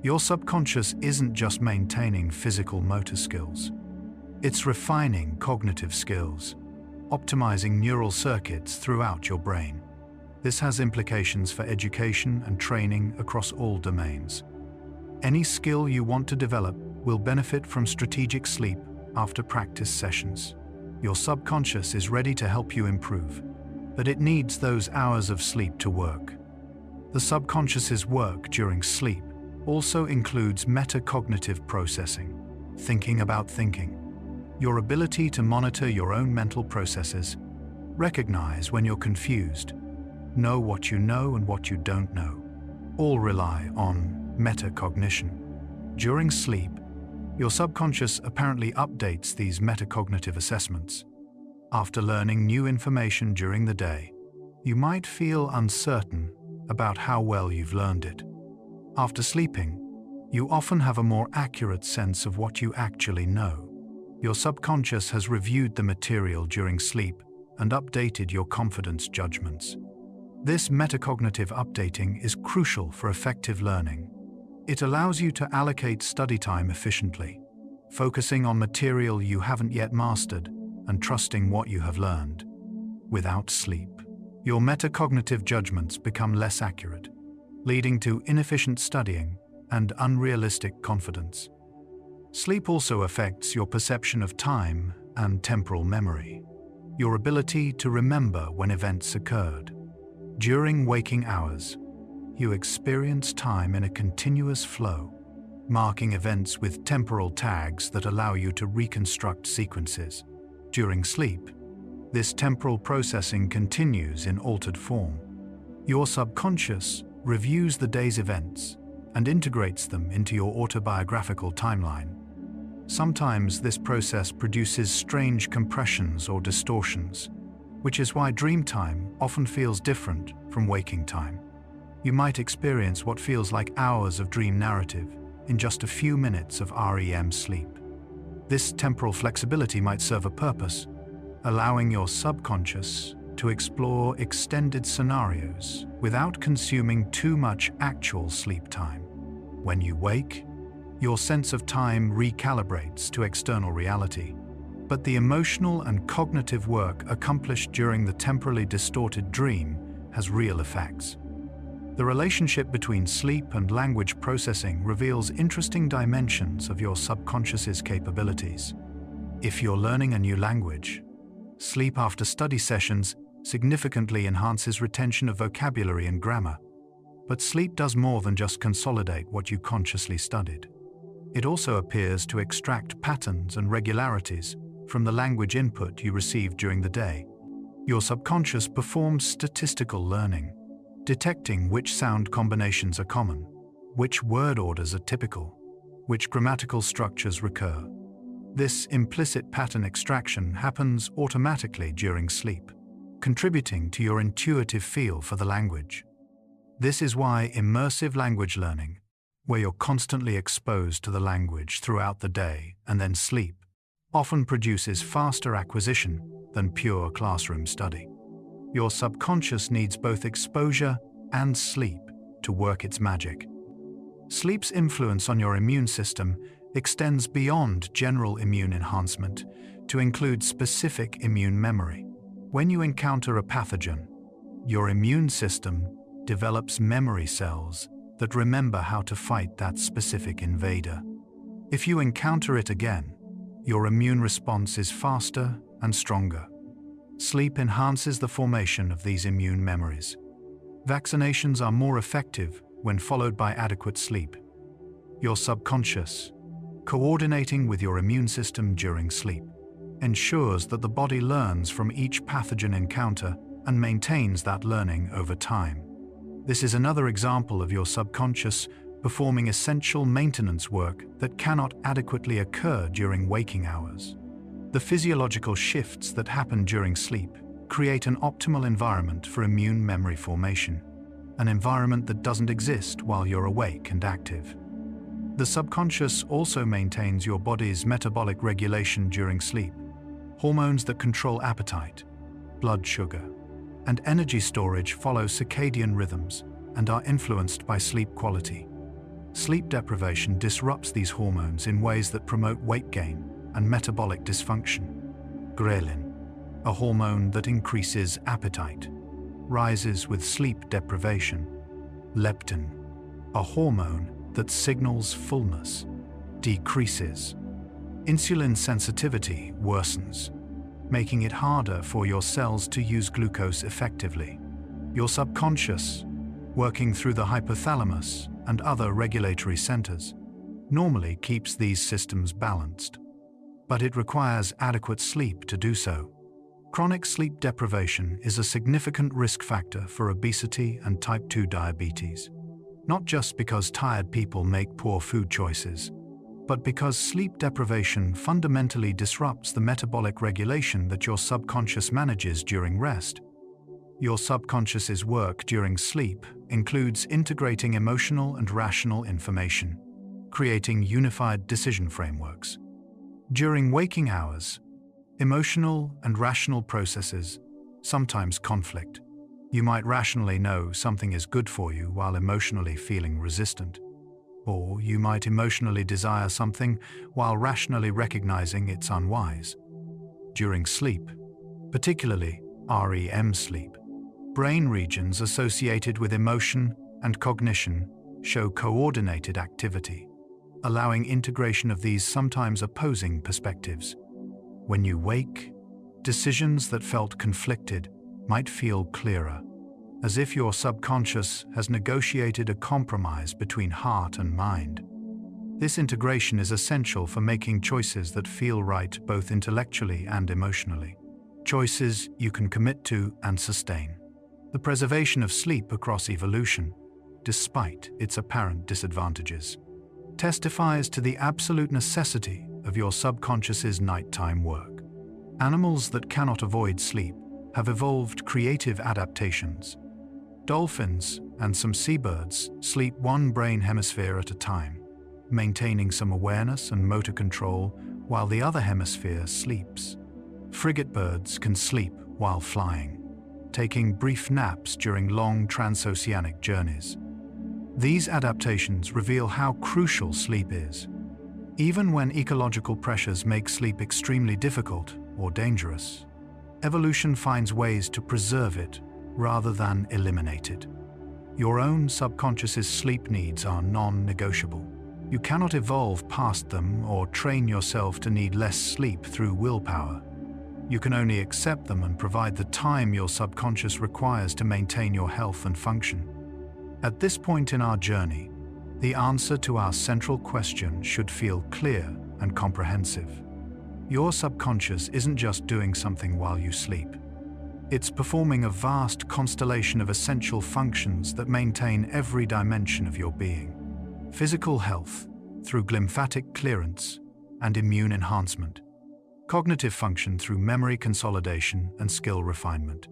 Your subconscious isn't just maintaining physical motor skills. It's refining cognitive skills, optimizing neural circuits throughout your brain. This has implications for education and training across all domains. Any skill you want to develop will benefit from strategic sleep after practice sessions. Your subconscious is ready to help you improve, but it needs those hours of sleep to work. The subconscious's work during sleep also includes metacognitive processing, thinking about thinking, your ability to monitor your own mental processes, recognize when you're confused, know what you know and what you don't know. All rely on metacognition. During sleep, your subconscious apparently updates these metacognitive assessments. After learning new information during the day, you might feel uncertain about how well you've learned it. After sleeping, you often have a more accurate sense of what you actually know. Your subconscious has reviewed the material during sleep and updated your confidence judgments. This metacognitive updating is crucial for effective learning. It allows you to allocate study time efficiently, focusing on material you haven't yet mastered and trusting what you have learned. Without sleep, your metacognitive judgments become less accurate, leading to inefficient studying and unrealistic confidence. Sleep also affects your perception of time and temporal memory, your ability to remember when events occurred. During waking hours, you experience time in a continuous flow, marking events with temporal tags that allow you to reconstruct sequences. During sleep, This temporal processing continues in altered form. Your subconscious reviews the day's events and integrates them into your autobiographical timeline. Sometimes this process produces strange compressions or distortions, which is why dream time often feels different from waking time. You might experience what feels like hours of dream narrative in just a few minutes of REM sleep. This temporal flexibility might serve a purpose, allowing your subconscious to explore extended scenarios without consuming too much actual sleep time. When you wake, your sense of time recalibrates to external reality, but the emotional and cognitive work accomplished during the temporally distorted dream has real effects. The relationship between sleep and language processing reveals interesting dimensions of your subconscious's capabilities. If you're learning a new language, sleep after study sessions significantly enhances retention of vocabulary and grammar. But sleep does more than just consolidate what you consciously studied. It also appears to extract patterns and regularities from the language input you received during the day. Your subconscious performs statistical learning, detecting which sound combinations are common, which word orders are typical, which grammatical structures recur. This implicit pattern extraction happens automatically during sleep, contributing to your intuitive feel for the language. This is why immersive language learning, where you're constantly exposed to the language throughout the day and then sleep, often produces faster acquisition than pure classroom study. Your subconscious needs both exposure and sleep to work its magic. Sleep's influence on your immune system extends beyond general immune enhancement to include specific immune memory. When you encounter a pathogen, your immune system develops memory cells that remember how to fight that specific invader. If you encounter it again, your immune response is faster and stronger. Sleep enhances the formation of these immune memories. Vaccinations are more effective when followed by adequate sleep. Your subconscious, coordinating with your immune system during sleep, ensures that the body learns from each pathogen encounter and maintains that learning over time. This is another example of your subconscious performing essential maintenance work that cannot adequately occur during waking hours. The physiological shifts that happen during sleep create an optimal environment for immune memory formation, an environment that doesn't exist while you're awake and active. The subconscious also maintains your body's metabolic regulation during sleep. Hormones that control appetite, blood sugar, and energy storage follow circadian rhythms and are influenced by sleep quality. Sleep deprivation disrupts these hormones in ways that promote weight gain and metabolic dysfunction. Ghrelin, a hormone that increases appetite, rises with sleep deprivation. Leptin, a hormone that signals fullness, decreases. Insulin sensitivity worsens, making it harder for your cells to use glucose effectively. Your subconscious, working through the hypothalamus and other regulatory centers, normally keeps these systems balanced. But it requires adequate sleep to do so. Chronic sleep deprivation is a significant risk factor for obesity and type 2 diabetes, not just because tired people make poor food choices, but because sleep deprivation fundamentally disrupts the metabolic regulation that your subconscious manages during rest. Your subconscious's work during sleep includes integrating emotional and rational information, creating unified decision frameworks. During waking hours, emotional and rational processes sometimes conflict. You might rationally know something is good for you while emotionally feeling resistant. Or you might emotionally desire something while rationally recognizing it's unwise. During sleep, particularly REM sleep, brain regions associated with emotion and cognition show coordinated activity, allowing integration of these sometimes opposing perspectives. When you wake, decisions that felt conflicted might feel clearer, as if your subconscious has negotiated a compromise between heart and mind. This integration is essential for making choices that feel right both intellectually and emotionally. choices you can commit to and sustain. The preservation of sleep across evolution, despite its apparent disadvantages, testifies to the absolute necessity of your subconscious's nighttime work. Animals that cannot avoid sleep have evolved creative adaptations. Dolphins and some seabirds sleep one brain hemisphere at a time, maintaining some awareness and motor control while the other hemisphere sleeps. Frigate birds can sleep while flying, taking brief naps during long transoceanic journeys. These adaptations reveal how crucial sleep is. Even when ecological pressures make sleep extremely difficult or dangerous, evolution finds ways to preserve it rather than eliminate it. Your own subconscious's sleep needs are non-negotiable. You cannot evolve past them or train yourself to need less sleep through willpower. You can only accept them and provide the time your subconscious requires to maintain your health and function. At this point in our journey, the answer to our central question should feel clear and comprehensive. Your subconscious isn't just doing something while you sleep. It's performing a vast constellation of essential functions that maintain every dimension of your being. Physical health through glymphatic clearance and immune enhancement. Cognitive function through memory consolidation and skill refinement.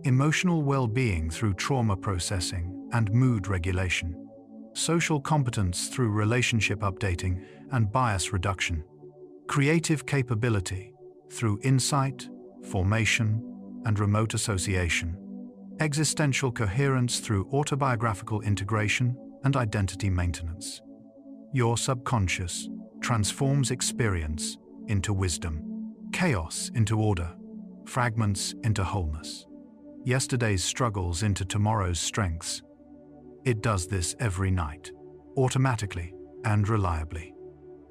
Emotional well-being through trauma processing and mood regulation. Social competence through relationship updating and bias reduction. Creative capability through insight, formation, and remote association. Existential coherence through autobiographical integration and identity maintenance. Your subconscious transforms experience into wisdom, chaos into order, fragments into wholeness, yesterday's struggles into tomorrow's strengths. It does this every night, automatically and reliably,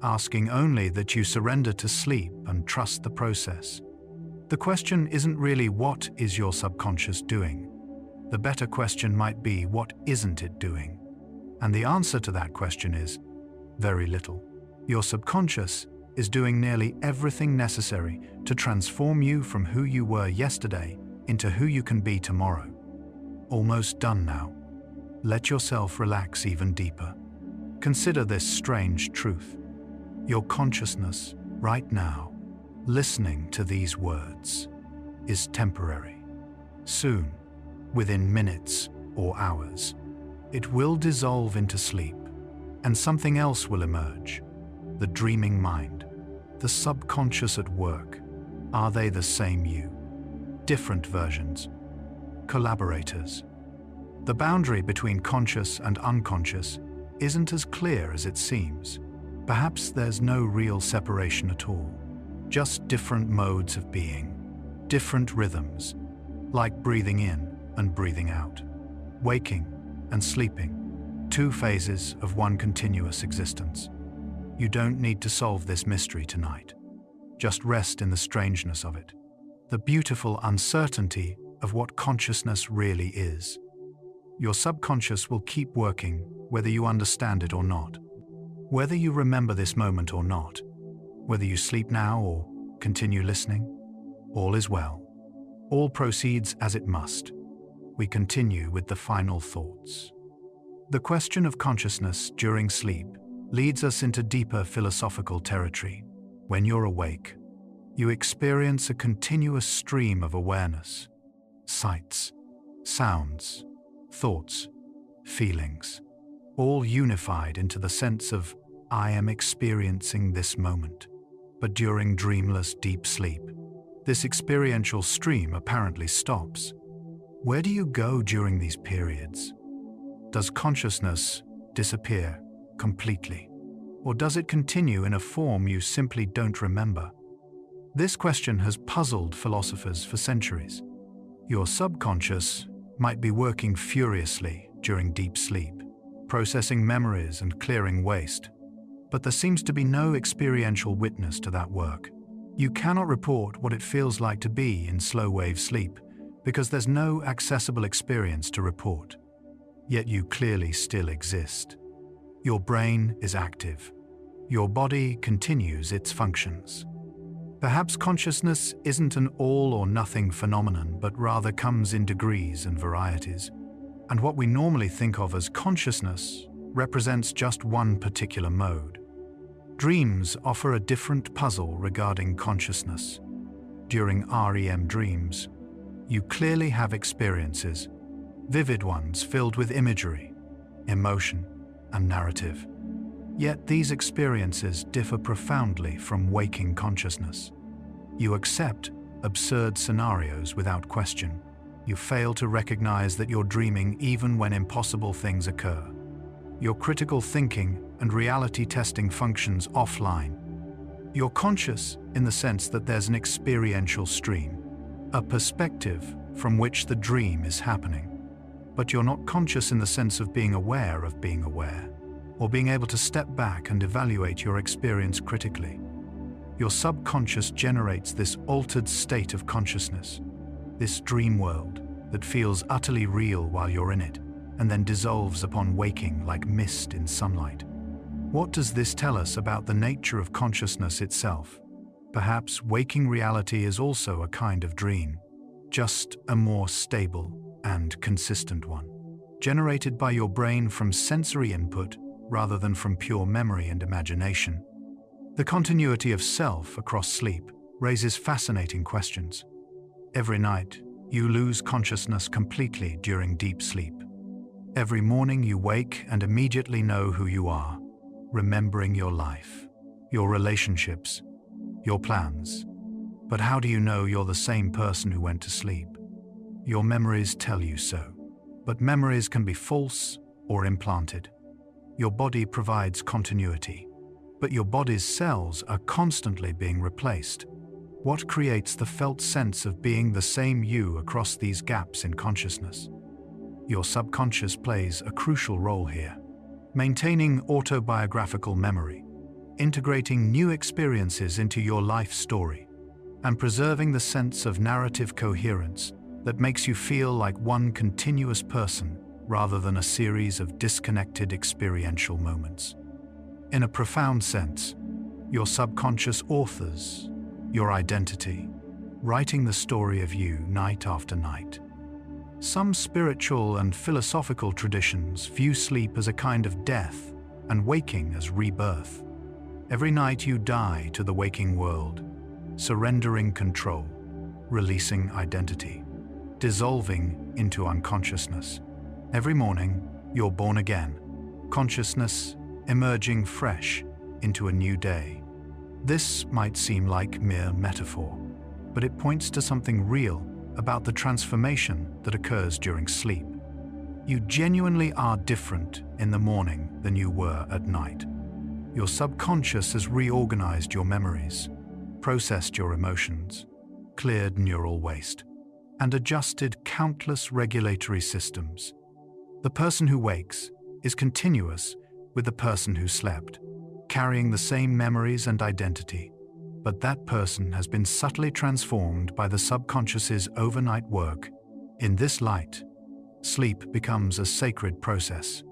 asking only that you surrender to sleep and trust the process. The question isn't really what is your subconscious doing. The better question might be what isn't it doing? And the answer to that question is very little. Your subconscious is doing nearly everything necessary to transform you from who you were yesterday into who you can be tomorrow. Almost done now. Let yourself relax even deeper. Consider this strange truth. Your consciousness, right now, listening to these words, is temporary. Soon, within minutes or hours, it will dissolve into sleep, and something else will emerge. The dreaming mind, the subconscious at work. Are they the same you? Different versions? Collaborators? The boundary between conscious and unconscious isn't as clear as it seems. Perhaps there's no real separation at all. Just different modes of being, different rhythms, like breathing in and breathing out, waking and sleeping, two phases of one continuous existence. You don't need to solve this mystery tonight. Just rest in the strangeness of it, the beautiful uncertainty of what consciousness really is. Your subconscious will keep working whether you understand it or not, whether you remember this moment or not, whether you sleep now or continue listening. All is well. All proceeds as it must. We continue with the final thoughts. The question of consciousness during sleep leads us into deeper philosophical territory. When you're awake, you experience a continuous stream of awareness, sights, sounds, thoughts, feelings, all unified into the sense of I am experiencing this moment. But during dreamless deep sleep, this experiential stream apparently stops. Where do you go during these periods? Does consciousness disappear completely? Or does it continue in a form you simply don't remember? This question has puzzled philosophers for centuries. Your subconscious might be working furiously during deep sleep, processing memories and clearing waste. But there seems to be no experiential witness to that work. You cannot report what it feels like to be in slow-wave sleep because there's no accessible experience to report. Yet you clearly still exist. Your brain is active. Your body continues its functions. Perhaps consciousness isn't an all-or-nothing phenomenon, but rather comes in degrees and varieties. And what we normally think of as consciousness represents just one particular mode. Dreams offer a different puzzle regarding consciousness. During REM dreams, you clearly have experiences, vivid ones filled with imagery, emotion, and narrative. Yet these experiences differ profoundly from waking consciousness. You accept absurd scenarios without question. You fail to recognize that you're dreaming even when impossible things occur. Your critical thinking and reality testing functions offline. You're conscious in the sense that there's an experiential stream, a perspective from which the dream is happening. But you're not conscious in the sense of being aware, or being able to step back and evaluate your experience critically. Your subconscious generates this altered state of consciousness, this dream world that feels utterly real while you're in it, and then dissolves upon waking like mist in sunlight. What does this tell us about the nature of consciousness itself? Perhaps waking reality is also a kind of dream, just a more stable and consistent one, generated by your brain from sensory input rather than from pure memory and imagination. The continuity of self across sleep raises fascinating questions. Every night, you lose consciousness completely during deep sleep. Every morning you wake and immediately know who you are, remembering your life, your relationships, your plans. But how do you know you're the same person who went to sleep? Your memories tell you so. But memories can be false or implanted. Your body provides continuity, but your body's cells are constantly being replaced. What creates the felt sense of being the same you across these gaps in consciousness? Your subconscious plays a crucial role here, maintaining autobiographical memory, integrating new experiences into your life story, and preserving the sense of narrative coherence that makes you feel like one continuous person rather than a series of disconnected experiential moments. In a profound sense, your subconscious authors your identity, writing the story of you night after night. Some spiritual and philosophical traditions view sleep as a kind of death and waking as rebirth. Every night you die to the waking world, surrendering control, releasing identity, dissolving into unconsciousness. Every morning, you're born again, consciousness emerging fresh into a new day. This might seem like mere metaphor, but it points to something real about the transformation that occurs during sleep. You genuinely are different in the morning than you were at night. Your subconscious has reorganized your memories, processed your emotions, cleared neural waste, and adjusted countless regulatory systems. The person who wakes is continuous with the person who slept, carrying the same memories and identity, but that person has been subtly transformed by the subconscious's overnight work. In this light, sleep becomes a sacred process,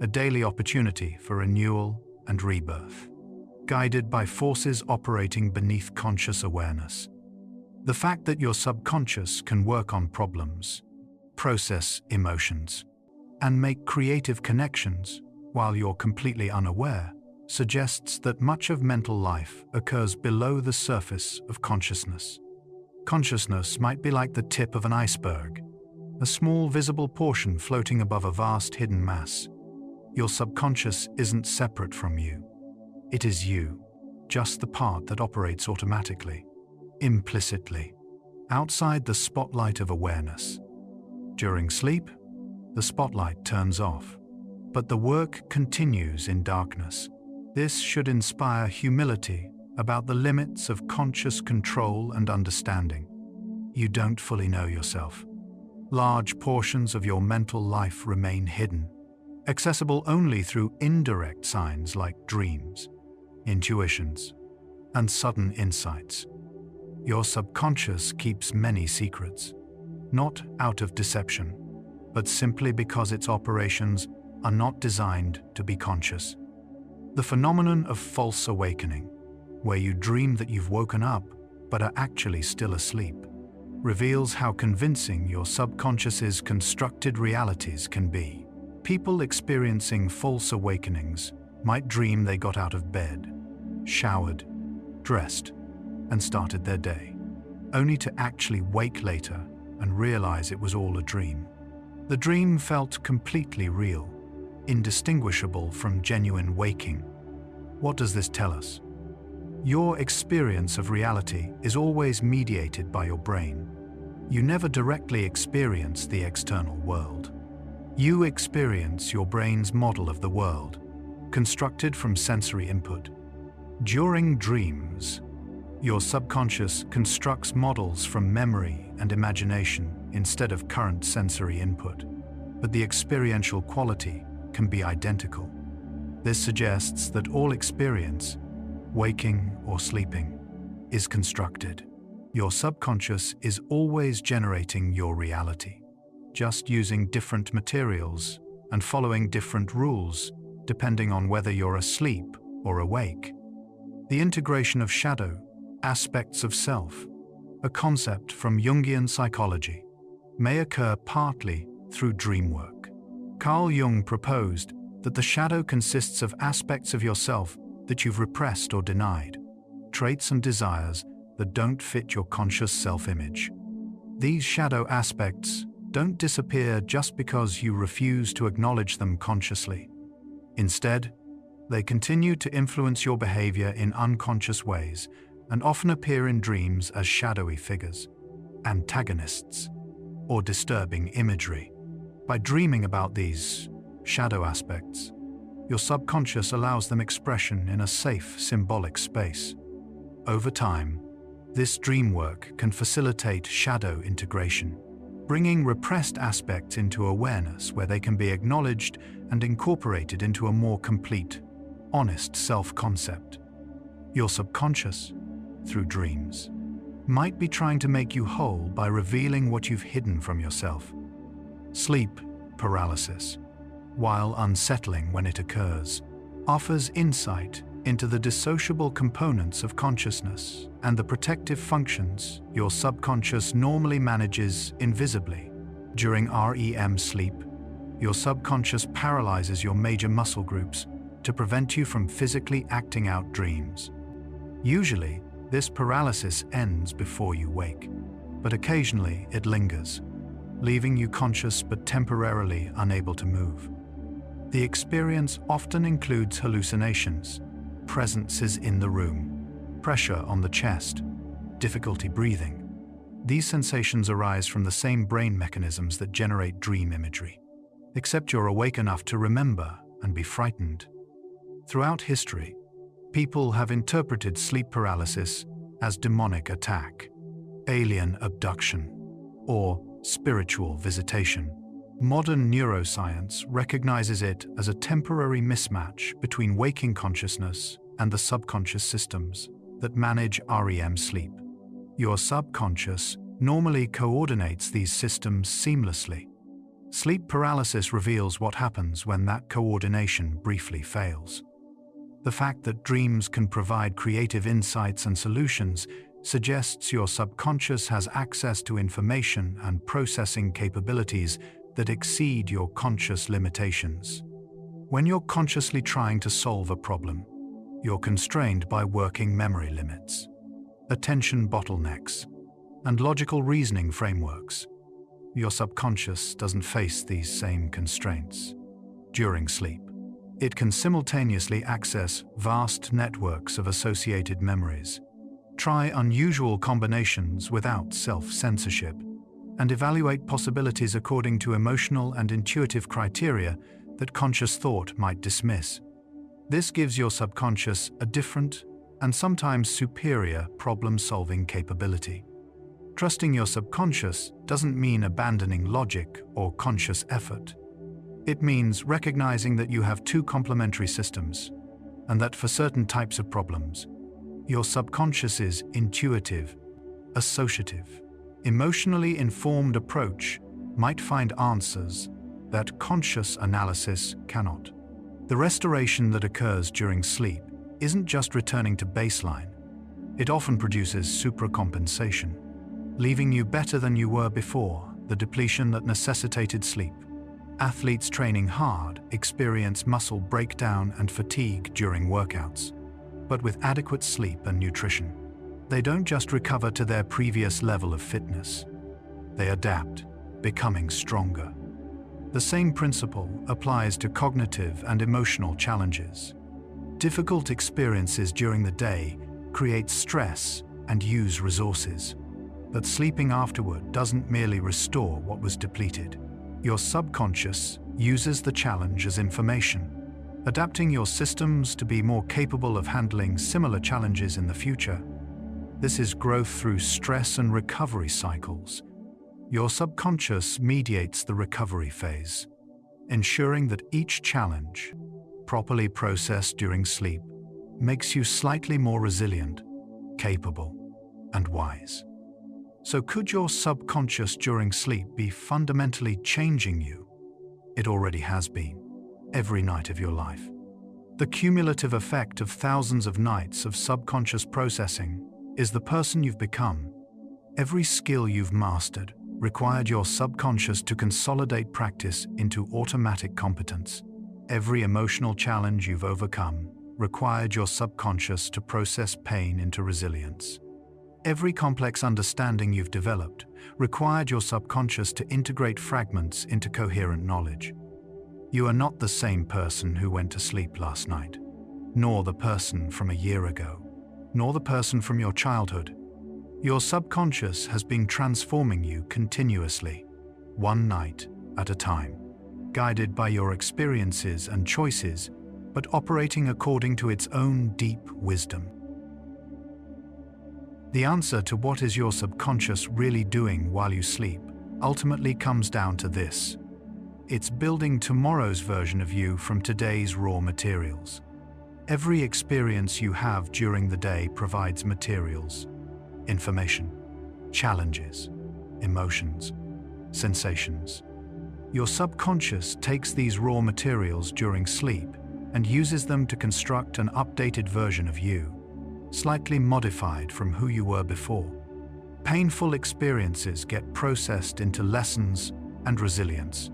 a daily opportunity for renewal and rebirth, guided by forces operating beneath conscious awareness. The fact that your subconscious can work on problems, process emotions, and make creative connections while you're completely unaware suggests that much of mental life occurs below the surface of consciousness. Consciousness might be like the tip of an iceberg, a small visible portion floating above a vast hidden mass. Your subconscious isn't separate from you. It is you, just the part that operates automatically, implicitly, outside the spotlight of awareness. During sleep, the spotlight turns off, but the work continues in darkness. This should inspire humility about the limits of conscious control and understanding. You don't fully know yourself. Large portions of your mental life remain hidden, accessible only through indirect signs like dreams, intuitions, and sudden insights. Your subconscious keeps many secrets, not out of deception, but simply because its operations are not designed to be conscious. The phenomenon of false awakening, where you dream that you've woken up but are actually still asleep, reveals how convincing your subconscious's constructed realities can be. People experiencing false awakenings might dream they got out of bed, showered, dressed, and started their day, only to actually wake later and realize it was all a dream. The dream felt completely real, indistinguishable from genuine waking. What does this tell us? Your experience of reality is always mediated by your brain. You never directly experience the external world. You experience your brain's model of the world, constructed from sensory input. During dreams, your subconscious constructs models from memory and imagination instead of current sensory input, but the experiential quality can be identical. This suggests that all experience, waking or sleeping, is constructed. Your subconscious is always generating your reality, just using different materials and following different rules depending on whether you're asleep or awake. The integration of shadow, aspects of self, a concept from Jungian psychology, may occur partly through dream work. Carl Jung proposed that the shadow consists of aspects of yourself that you've repressed or denied, traits and desires that don't fit your conscious self-image. These shadow aspects don't disappear just because you refuse to acknowledge them consciously. Instead, they continue to influence your behavior in unconscious ways and often appear in dreams as shadowy figures, antagonists, or disturbing imagery. By dreaming about these shadow aspects, your subconscious allows them expression in a safe, symbolic space. Over time, this dream work can facilitate shadow integration, bringing repressed aspects into awareness where they can be acknowledged and incorporated into a more complete, honest self-concept. Your subconscious, through dreams, might be trying to make you whole by revealing what you've hidden from yourself. Sleep paralysis, while unsettling when it occurs, offers insight into the dissociable components of consciousness and the protective functions your subconscious normally manages invisibly. During REM sleep, your subconscious paralyzes your major muscle groups to prevent you from physically acting out dreams. Usually, this paralysis ends before you wake, but occasionally it lingers, leaving you conscious but temporarily unable to move. The experience often includes hallucinations, presences in the room, pressure on the chest, difficulty breathing. These sensations arise from the same brain mechanisms that generate dream imagery, except you're awake enough to remember and be frightened. Throughout history, people have interpreted sleep paralysis as demonic attack, alien abduction, or spiritual visitation. Modern neuroscience recognizes it as a temporary mismatch between waking consciousness and the subconscious systems that manage REM sleep. Your subconscious normally coordinates these systems seamlessly. Sleep paralysis reveals what happens when that coordination briefly fails. The fact that dreams can provide creative insights and solutions suggests your subconscious has access to information and processing capabilities that exceed your conscious limitations. When you're consciously trying to solve a problem, you're constrained by working memory limits, attention bottlenecks, and logical reasoning frameworks. Your subconscious doesn't face these same constraints. During sleep, it can simultaneously access vast networks of associated memories, try unusual combinations without self-censorship, and evaluate possibilities according to emotional and intuitive criteria that conscious thought might dismiss. This gives your subconscious a different and sometimes superior problem-solving capability. Trusting your subconscious doesn't mean abandoning logic or conscious effort. It means recognizing that you have two complementary systems, and that for certain types of problems, your subconscious's intuitive, associative, emotionally informed approach might find answers that conscious analysis cannot. The restoration that occurs during sleep isn't just returning to baseline. It often produces supracompensation, leaving you better than you were before the depletion that necessitated sleep. Athletes training hard experience muscle breakdown and fatigue during workouts. But with adequate sleep and nutrition, they don't just recover to their previous level of fitness. They adapt, becoming stronger. The same principle applies to cognitive and emotional challenges. Difficult experiences during the day create stress and use resources. But sleeping afterward doesn't merely restore what was depleted. Your subconscious uses the challenge as information, adapting your systems to be more capable of handling similar challenges in the future. This is growth through stress and recovery cycles. Your subconscious mediates the recovery phase, ensuring that each challenge, properly processed during sleep, makes you slightly more resilient, capable, and wise. So could your subconscious during sleep be fundamentally changing you? It already has been, every night of your life. The cumulative effect of thousands of nights of subconscious processing is the person you've become. Every skill you've mastered required your subconscious to consolidate practice into automatic competence. Every emotional challenge you've overcome required your subconscious to process pain into resilience. Every complex understanding you've developed required your subconscious to integrate fragments into coherent knowledge. You are not the same person who went to sleep last night, nor the person from a year ago, nor the person from your childhood. Your subconscious has been transforming you continuously, one night at a time, guided by your experiences and choices, but operating according to its own deep wisdom. The answer to what is your subconscious really doing while you sleep ultimately comes down to this. It's building tomorrow's version of you from today's raw materials. Every experience you have during the day provides materials, information, challenges, emotions, sensations. Your subconscious takes these raw materials during sleep and uses them to construct an updated version of you, slightly modified from who you were before. Painful experiences get processed into lessons and resilience.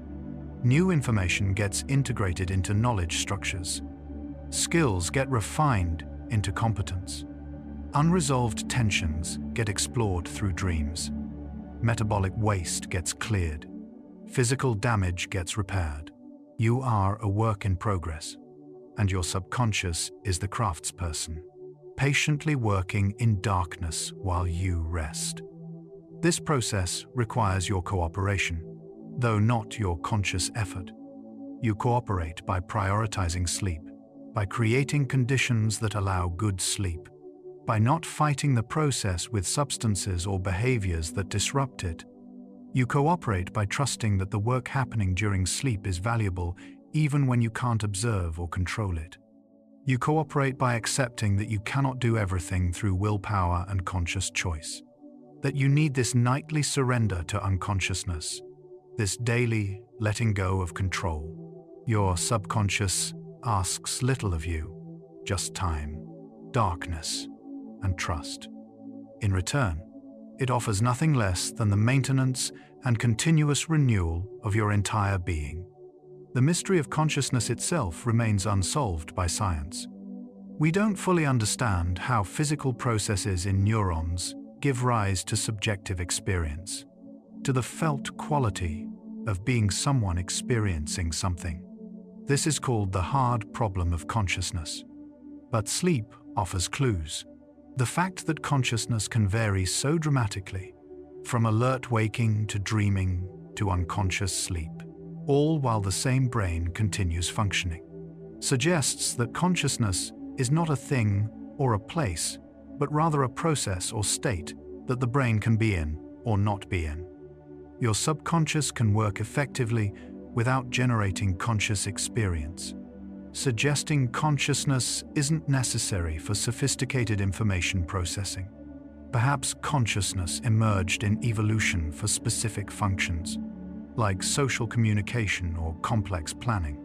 New information gets integrated into knowledge structures. Skills get refined into competence. Unresolved tensions get explored through dreams. Metabolic waste gets cleared. Physical damage gets repaired. You are a work in progress, and your subconscious is the craftsperson, patiently working in darkness while you rest. This process requires your cooperation, though not your conscious effort. You cooperate by prioritizing sleep, by creating conditions that allow good sleep, by not fighting the process with substances or behaviors that disrupt it. You cooperate by trusting that the work happening during sleep is valuable even when you can't observe or control it. You cooperate by accepting that you cannot do everything through willpower and conscious choice, that you need this nightly surrender to unconsciousness, this daily letting go of control. Your subconscious asks little of you, just time, darkness, and trust. In return, it offers nothing less than the maintenance and continuous renewal of your entire being. The mystery of consciousness itself remains unsolved by science. We don't fully understand how physical processes in neurons give rise to subjective experience, to the felt quality of being someone experiencing something. This is called the hard problem of consciousness. But sleep offers clues. The fact that consciousness can vary so dramatically, from alert waking to dreaming to unconscious sleep, all while the same brain continues functioning, suggests that consciousness is not a thing or a place, but rather a process or state that the brain can be in or not be in. Your subconscious can work effectively without generating conscious experience, suggesting consciousness isn't necessary for sophisticated information processing. Perhaps consciousness emerged in evolution for specific functions, like social communication or complex planning,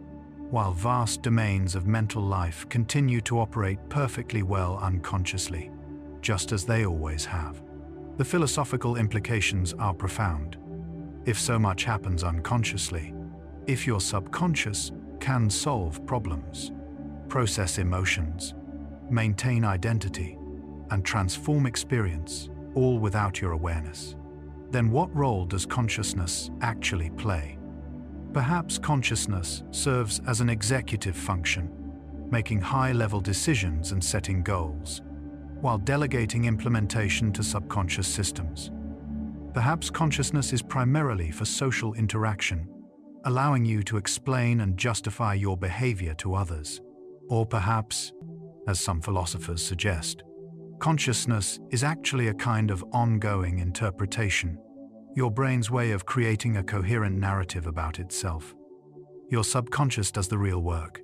while vast domains of mental life continue to operate perfectly well unconsciously. just as they always have. The philosophical implications are profound. If so much happens unconsciously, if your subconscious can solve problems, process emotions, maintain identity, and transform experience, all without your awareness, then what role does consciousness actually play? Perhaps consciousness serves as an executive function, making high-level decisions and setting goals, while delegating implementation to subconscious systems. Perhaps consciousness is primarily for social interaction, allowing you to explain and justify your behavior to others. Or perhaps, as some philosophers suggest, consciousness is actually a kind of ongoing interpretation, your brain's way of creating a coherent narrative about itself. Your subconscious does the real work,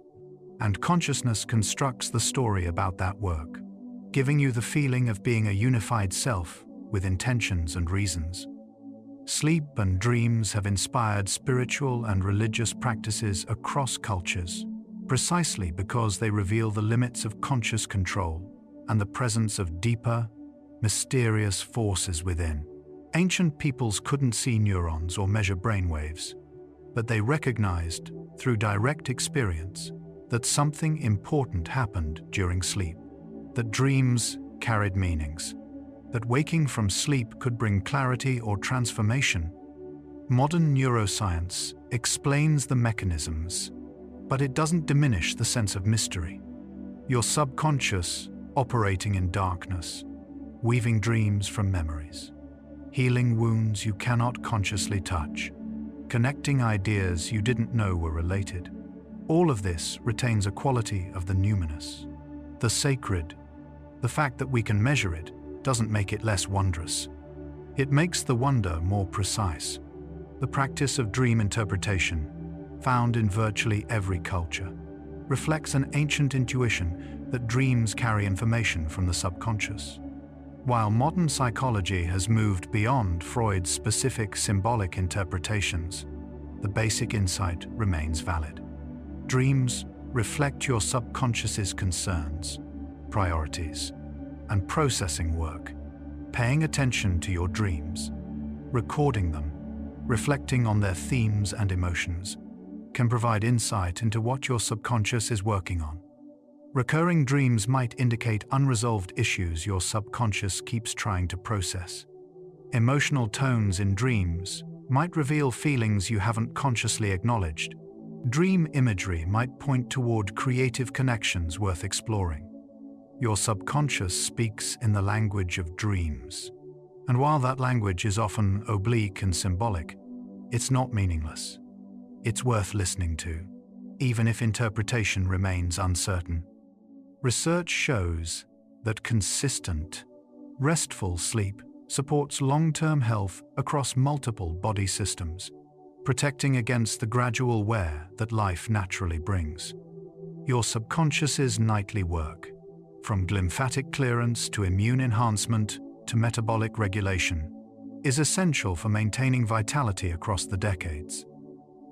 and consciousness constructs the story about that work, giving you the feeling of being a unified self with intentions and reasons. Sleep and dreams have inspired spiritual and religious practices across cultures, precisely because they reveal the limits of conscious control and the presence of deeper, mysterious forces within. Ancient peoples couldn't see neurons or measure brainwaves, but they recognized, through direct experience, that something important happened during sleep, that dreams carried meanings, that waking from sleep could bring clarity or transformation. Modern neuroscience explains the mechanisms, but it doesn't diminish the sense of mystery. Your subconscious operating in darkness, weaving dreams from memories, healing wounds you cannot consciously touch, connecting ideas you didn't know were related. All of this retains a quality of the numinous, the sacred. The fact that we can measure it doesn't make it less wondrous. It makes the wonder more precise. The practice of dream interpretation, found in virtually every culture, reflects an ancient intuition that dreams carry information from the subconscious. While modern psychology has moved beyond Freud's specific symbolic interpretations, the basic insight remains valid. Dreams reflect your subconscious's concerns, priorities, and processing work. Paying attention to your dreams, recording them, reflecting on their themes and emotions, can provide insight into what your subconscious is working on. Recurring dreams might indicate unresolved issues your subconscious keeps trying to process. Emotional tones in dreams might reveal feelings you haven't consciously acknowledged. Dream imagery might point toward creative connections worth exploring. Your subconscious speaks in the language of dreams, and while that language is often oblique and symbolic, it's not meaningless. It's worth listening to, even if interpretation remains uncertain. Research shows that consistent, restful sleep supports long-term health across multiple body systems, protecting against the gradual wear that life naturally brings. Your subconscious's nightly work, from lymphatic clearance to immune enhancement to metabolic regulation, is essential for maintaining vitality across the decades.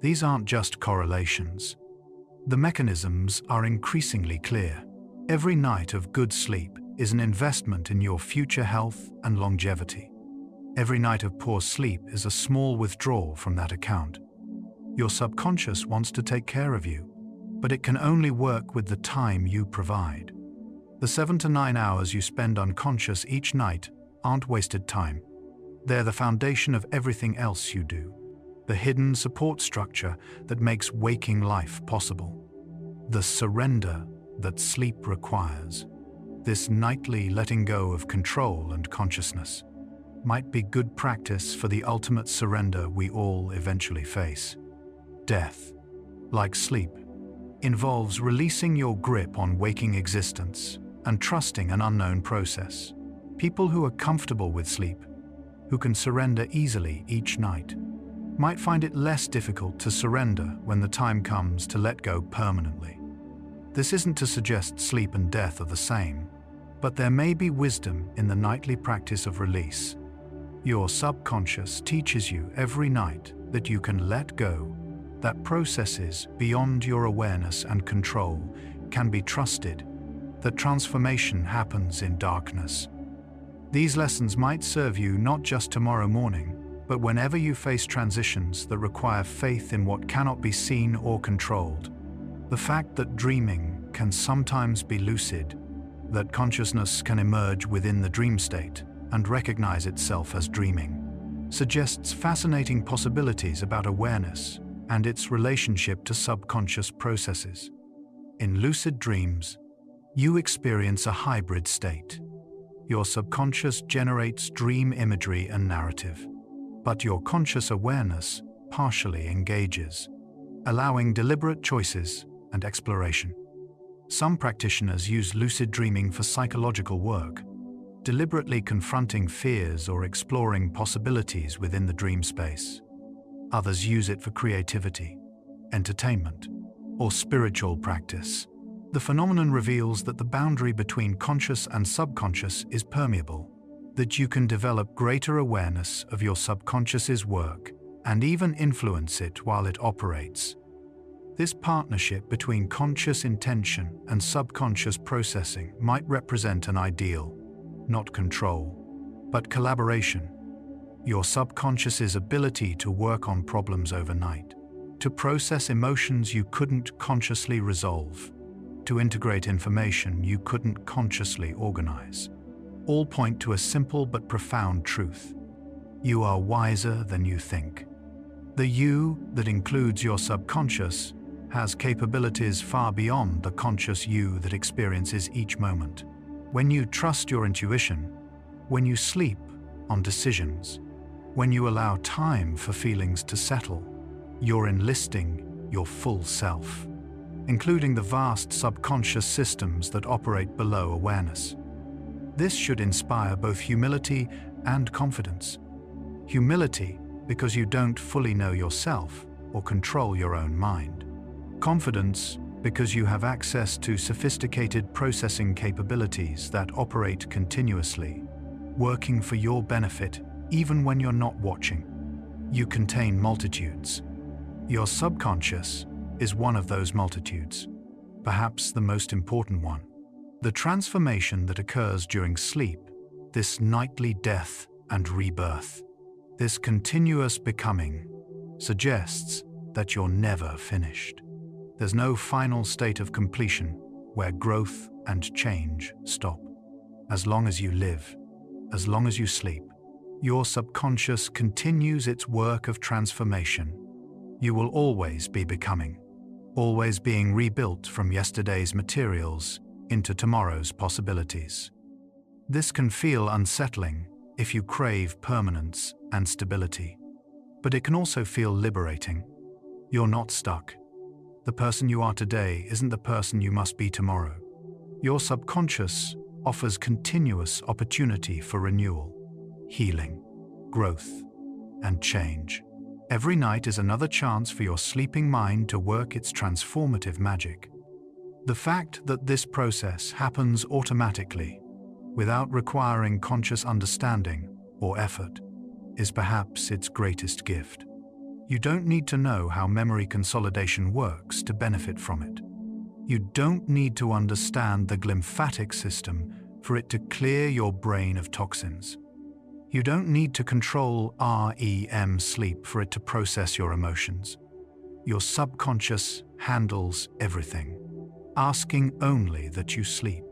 These aren't just correlations. The mechanisms are increasingly clear. Every night of good sleep is an investment in your future health and longevity. Every night of poor sleep is a small withdrawal from that account. Your subconscious wants to take care of you, but it can only work with the time you provide. The 7 to 9 hours you spend unconscious each night aren't wasted time. They're the foundation of everything else you do, the hidden support structure that makes waking life possible. The surrender that sleep requires, this nightly letting go of control and consciousness, might be good practice for the ultimate surrender we all eventually face. Death, like sleep, involves releasing your grip on waking existence and trusting an unknown process. People who are comfortable with sleep, who can surrender easily each night, might find it less difficult to surrender when the time comes to let go permanently. This isn't to suggest sleep and death are the same, but there may be wisdom in the nightly practice of release. Your subconscious teaches you every night that you can let go, that processes beyond your awareness and control can be trusted, that transformation happens in darkness, These lessons might serve you not just tomorrow morning, but whenever you face transitions that require faith in what cannot be seen or controlled. The fact that dreaming can sometimes be lucid, that consciousness can emerge within the dream state and recognize itself as dreaming, suggests fascinating possibilities about awareness and its relationship to subconscious processes. In lucid dreams, you experience a hybrid state. Your subconscious generates dream imagery and narrative, but your conscious awareness partially engages, allowing deliberate choices and exploration. Some practitioners use lucid dreaming for psychological work, deliberately confronting fears or exploring possibilities within the dream space. Others use it for creativity, entertainment, or spiritual practice. The phenomenon reveals that the boundary between conscious and subconscious is permeable, that you can develop greater awareness of your subconscious's work and even influence it while it operates. This partnership between conscious intention and subconscious processing might represent an ideal, not control, but collaboration. Your subconscious's ability to work on problems overnight, to process emotions you couldn't consciously resolve, to integrate information you couldn't consciously organize, all point to a simple but profound truth. You are wiser than you think. The you that includes your subconscious has capabilities far beyond the conscious you that experiences each moment. When you trust your intuition, when you sleep on decisions, when you allow time for feelings to settle, you're enlisting your full self, including the vast subconscious systems that operate below awareness. This should inspire both humility and confidence. Humility because you don't fully know yourself or control your own mind. Confidence because you have access to sophisticated processing capabilities that operate continuously, working for your benefit even when you're not watching. You contain multitudes. Your subconscious is one of those multitudes, perhaps the most important one. The transformation that occurs during sleep, this nightly death and rebirth, this continuous becoming, suggests that you're never finished. There's no final state of completion where growth and change stop. As long as you live, as long as you sleep, your subconscious continues its work of transformation. You will always be becoming, always being rebuilt from yesterday's materials into tomorrow's possibilities. This can feel unsettling if you crave permanence and stability, but it can also feel liberating. You're not stuck. The person you are today isn't the person you must be tomorrow. Your subconscious offers continuous opportunity for renewal, healing, growth, and change. Every night is another chance for your sleeping mind to work its transformative magic. The fact that this process happens automatically, without requiring conscious understanding or effort, is perhaps its greatest gift. You don't need to know how memory consolidation works to benefit from it. You don't need to understand the glymphatic system for it to clear your brain of toxins. You don't need to control REM sleep for it to process your emotions. Your subconscious handles everything, asking only that you sleep.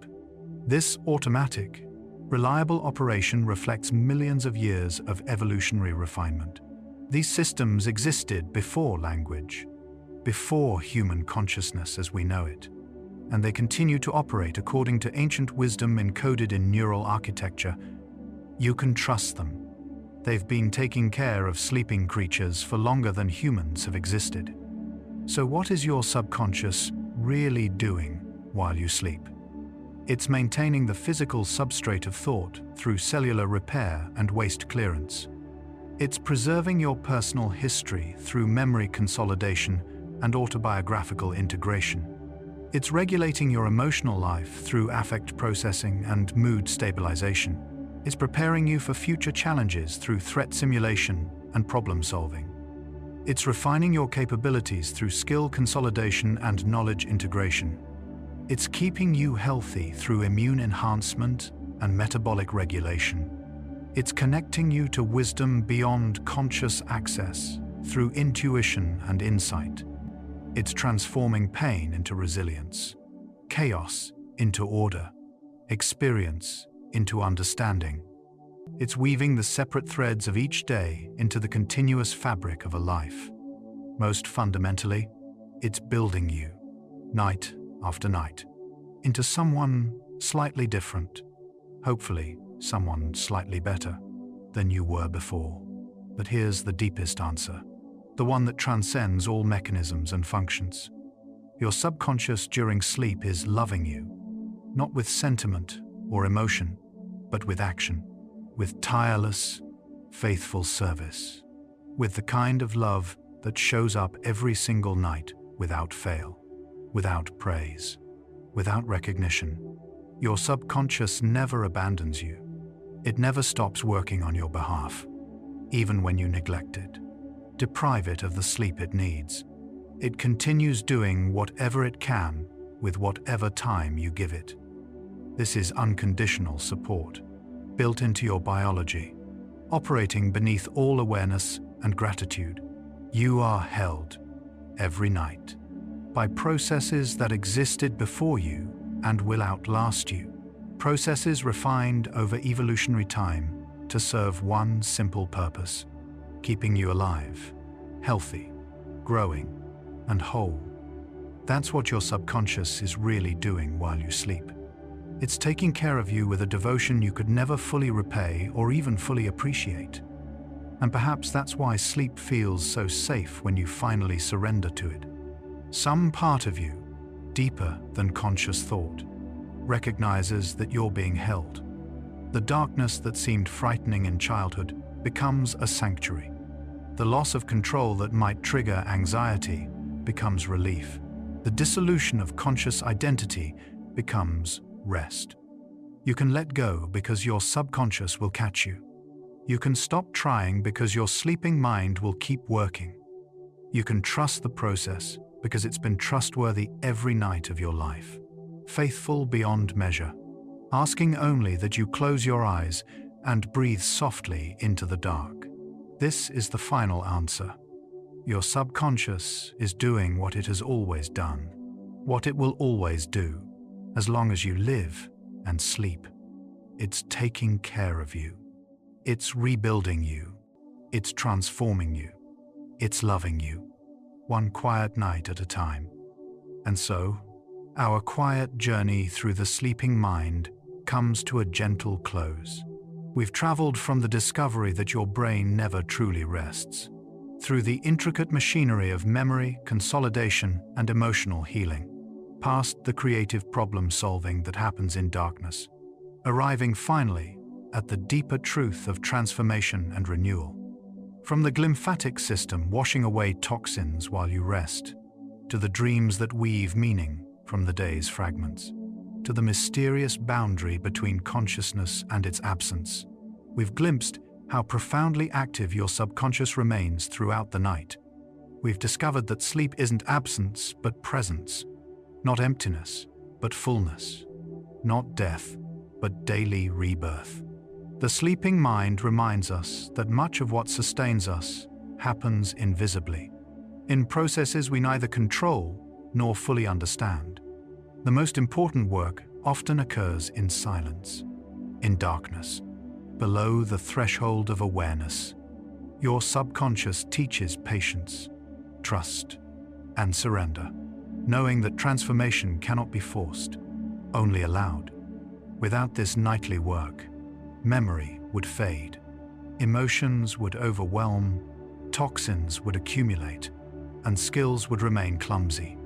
This automatic, reliable operation reflects millions of years of evolutionary refinement. These systems existed before language, before human consciousness as we know it, and they continue to operate according to ancient wisdom encoded in neural architecture. You can trust them. They've been taking care of sleeping creatures for longer than humans have existed. So what is your subconscious really doing while you sleep? It's maintaining the physical substrate of thought through cellular repair and waste clearance. It's preserving your personal history through memory consolidation and autobiographical integration. It's regulating your emotional life through affect processing and mood stabilization. It's preparing you for future challenges through threat simulation and problem solving. It's refining your capabilities through skill consolidation and knowledge integration. It's keeping you healthy through immune enhancement and metabolic regulation. It's connecting you to wisdom beyond conscious access through intuition and insight. It's transforming pain into resilience, chaos into order, experience into understanding. It's weaving the separate threads of each day into the continuous fabric of a life. Most fundamentally, it's building you, night after night, into someone slightly different, hopefully someone slightly better than you were before. But here's the deepest answer, the one that transcends all mechanisms and functions. Your subconscious during sleep is loving you, not with sentiment or emotion, but with action, with tireless, faithful service, with the kind of love that shows up every single night without fail, without praise, without recognition. Your subconscious never abandons you. It never stops working on your behalf, even when you neglect it, deprive it of the sleep it needs. It continues doing whatever it can with whatever time you give it. This is unconditional support, built into your biology, operating beneath all awareness and gratitude. You are held, every night, by processes that existed before you and will outlast you. Processes refined over evolutionary time to serve one simple purpose: keeping you alive, healthy, growing, and whole. That's what your subconscious is really doing while you sleep. It's taking care of you with a devotion you could never fully repay or even fully appreciate. And perhaps that's why sleep feels so safe when you finally surrender to it. Some part of you, deeper than conscious thought, recognizes that you're being held. The darkness that seemed frightening in childhood becomes a sanctuary. The loss of control that might trigger anxiety becomes relief. The dissolution of conscious identity becomes rest. You can let go because your subconscious will catch you. You can stop trying because your sleeping mind will keep working. You can trust the process because it's been trustworthy every night of your life, faithful beyond measure, asking only that you close your eyes and breathe softly into the dark. This is the final answer. Your subconscious is doing what it has always done, what it will always do, as long as you live and sleep. It's taking care of you. It's rebuilding you. It's transforming you. It's loving you, one quiet night at a time. And so, our quiet journey through the sleeping mind comes to a gentle close. We've traveled from the discovery that your brain never truly rests, through the intricate machinery of memory, consolidation, and emotional healing, past the creative problem-solving that happens in darkness, arriving finally at the deeper truth of transformation and renewal. From the glymphatic system washing away toxins while you rest, to the dreams that weave meaning from the day's fragments, to the mysterious boundary between consciousness and its absence, we've glimpsed how profoundly active your subconscious remains throughout the night. We've discovered that sleep isn't absence but presence, not emptiness but fullness, not death but daily rebirth. The sleeping mind reminds us that much of what sustains us happens invisibly, in processes we neither control nor fully understand. The most important work often occurs in silence, in darkness, below the threshold of awareness. Your subconscious teaches patience, trust, and surrender, knowing that transformation cannot be forced, only allowed. Without this nightly work, memory would fade, emotions would overwhelm, toxins would accumulate, and skills would remain clumsy.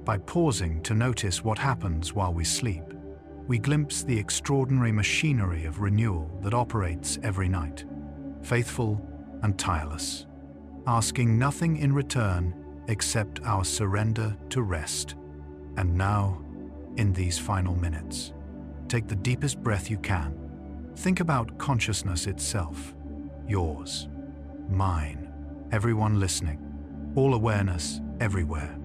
By pausing to notice what happens while we sleep, we glimpse the extraordinary machinery of renewal that operates every night, faithful and tireless, asking nothing in return except our surrender to rest. And now, in these final minutes, take the deepest breath you can. Think about consciousness itself, yours, mine, everyone listening, all awareness everywhere,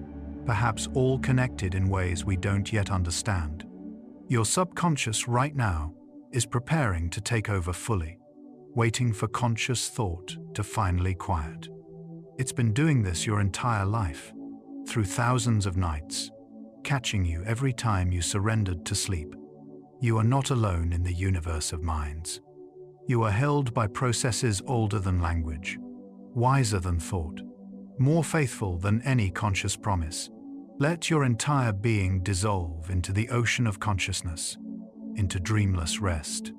perhaps all connected in ways we don't yet understand. Your subconscious right now is preparing to take over fully, waiting for conscious thought to finally quiet. It's been doing this your entire life, through thousands of nights, catching you every time you surrendered to sleep. You are not alone in the universe of minds. You are held by processes older than language, wiser than thought, more faithful than any conscious promise. Let your entire being dissolve into the ocean of consciousness, into dreamless rest,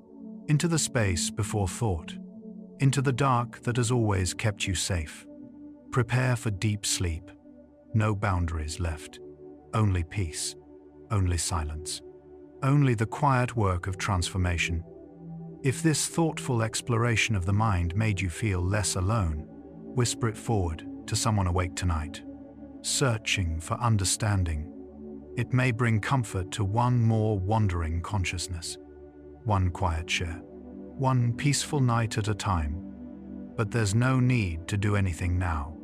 into the space before thought, into the dark that has always kept you safe. Prepare for deep sleep. No boundaries left. Only peace. Only silence. Only the quiet work of transformation. If this thoughtful exploration of the mind made you feel less alone, whisper it forward to someone awake tonight, searching for understanding. It may bring comfort to one more wandering consciousness, one quiet share, one peaceful night at a time. But there's no need to do anything now.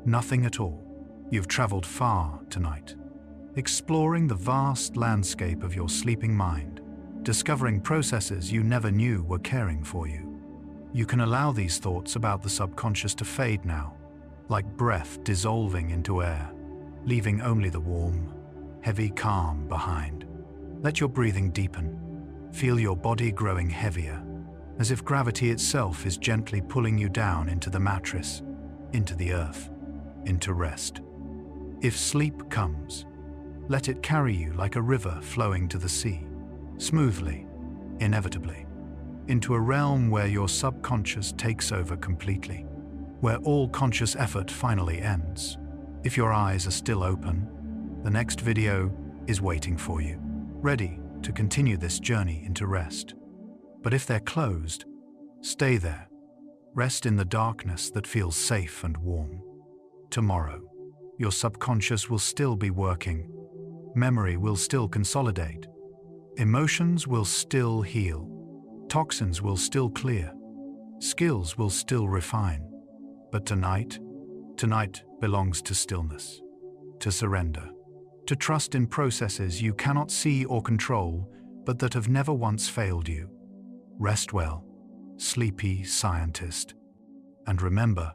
Nothing at all. You've traveled far tonight, exploring the vast landscape of your sleeping mind, discovering processes you never knew were caring for you. You can allow these thoughts about the subconscious to fade now, like breath dissolving into air, leaving only the warm, heavy calm behind. Let your breathing deepen. Feel your body growing heavier, as if gravity itself is gently pulling you down into the mattress, into the earth, into rest. If sleep comes, let it carry you like a river flowing to the sea, smoothly, inevitably, into a realm where your subconscious takes over completely, where all conscious effort finally ends. If your eyes are still open, the next video is waiting for you, ready to continue this journey into rest. But if they're closed, stay there. Rest in the darkness that feels safe and warm. Tomorrow, your subconscious will still be working. Memory will still consolidate. Emotions will still heal. Toxins will still clear. Skills will still refine. But tonight belongs to stillness, to surrender, to trust in processes you cannot see or control, but that have never once failed you. Rest well, sleepy scientist. And remember,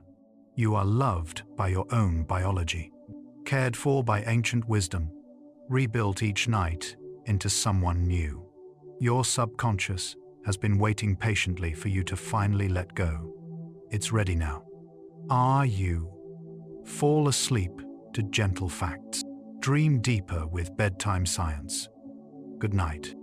you are loved by your own biology, cared for by ancient wisdom, rebuilt each night into someone new. Your subconscious has been waiting patiently for you to finally let go. It's ready now. Are you? Fall asleep to gentle facts. Dream deeper with bedtime science. Good night.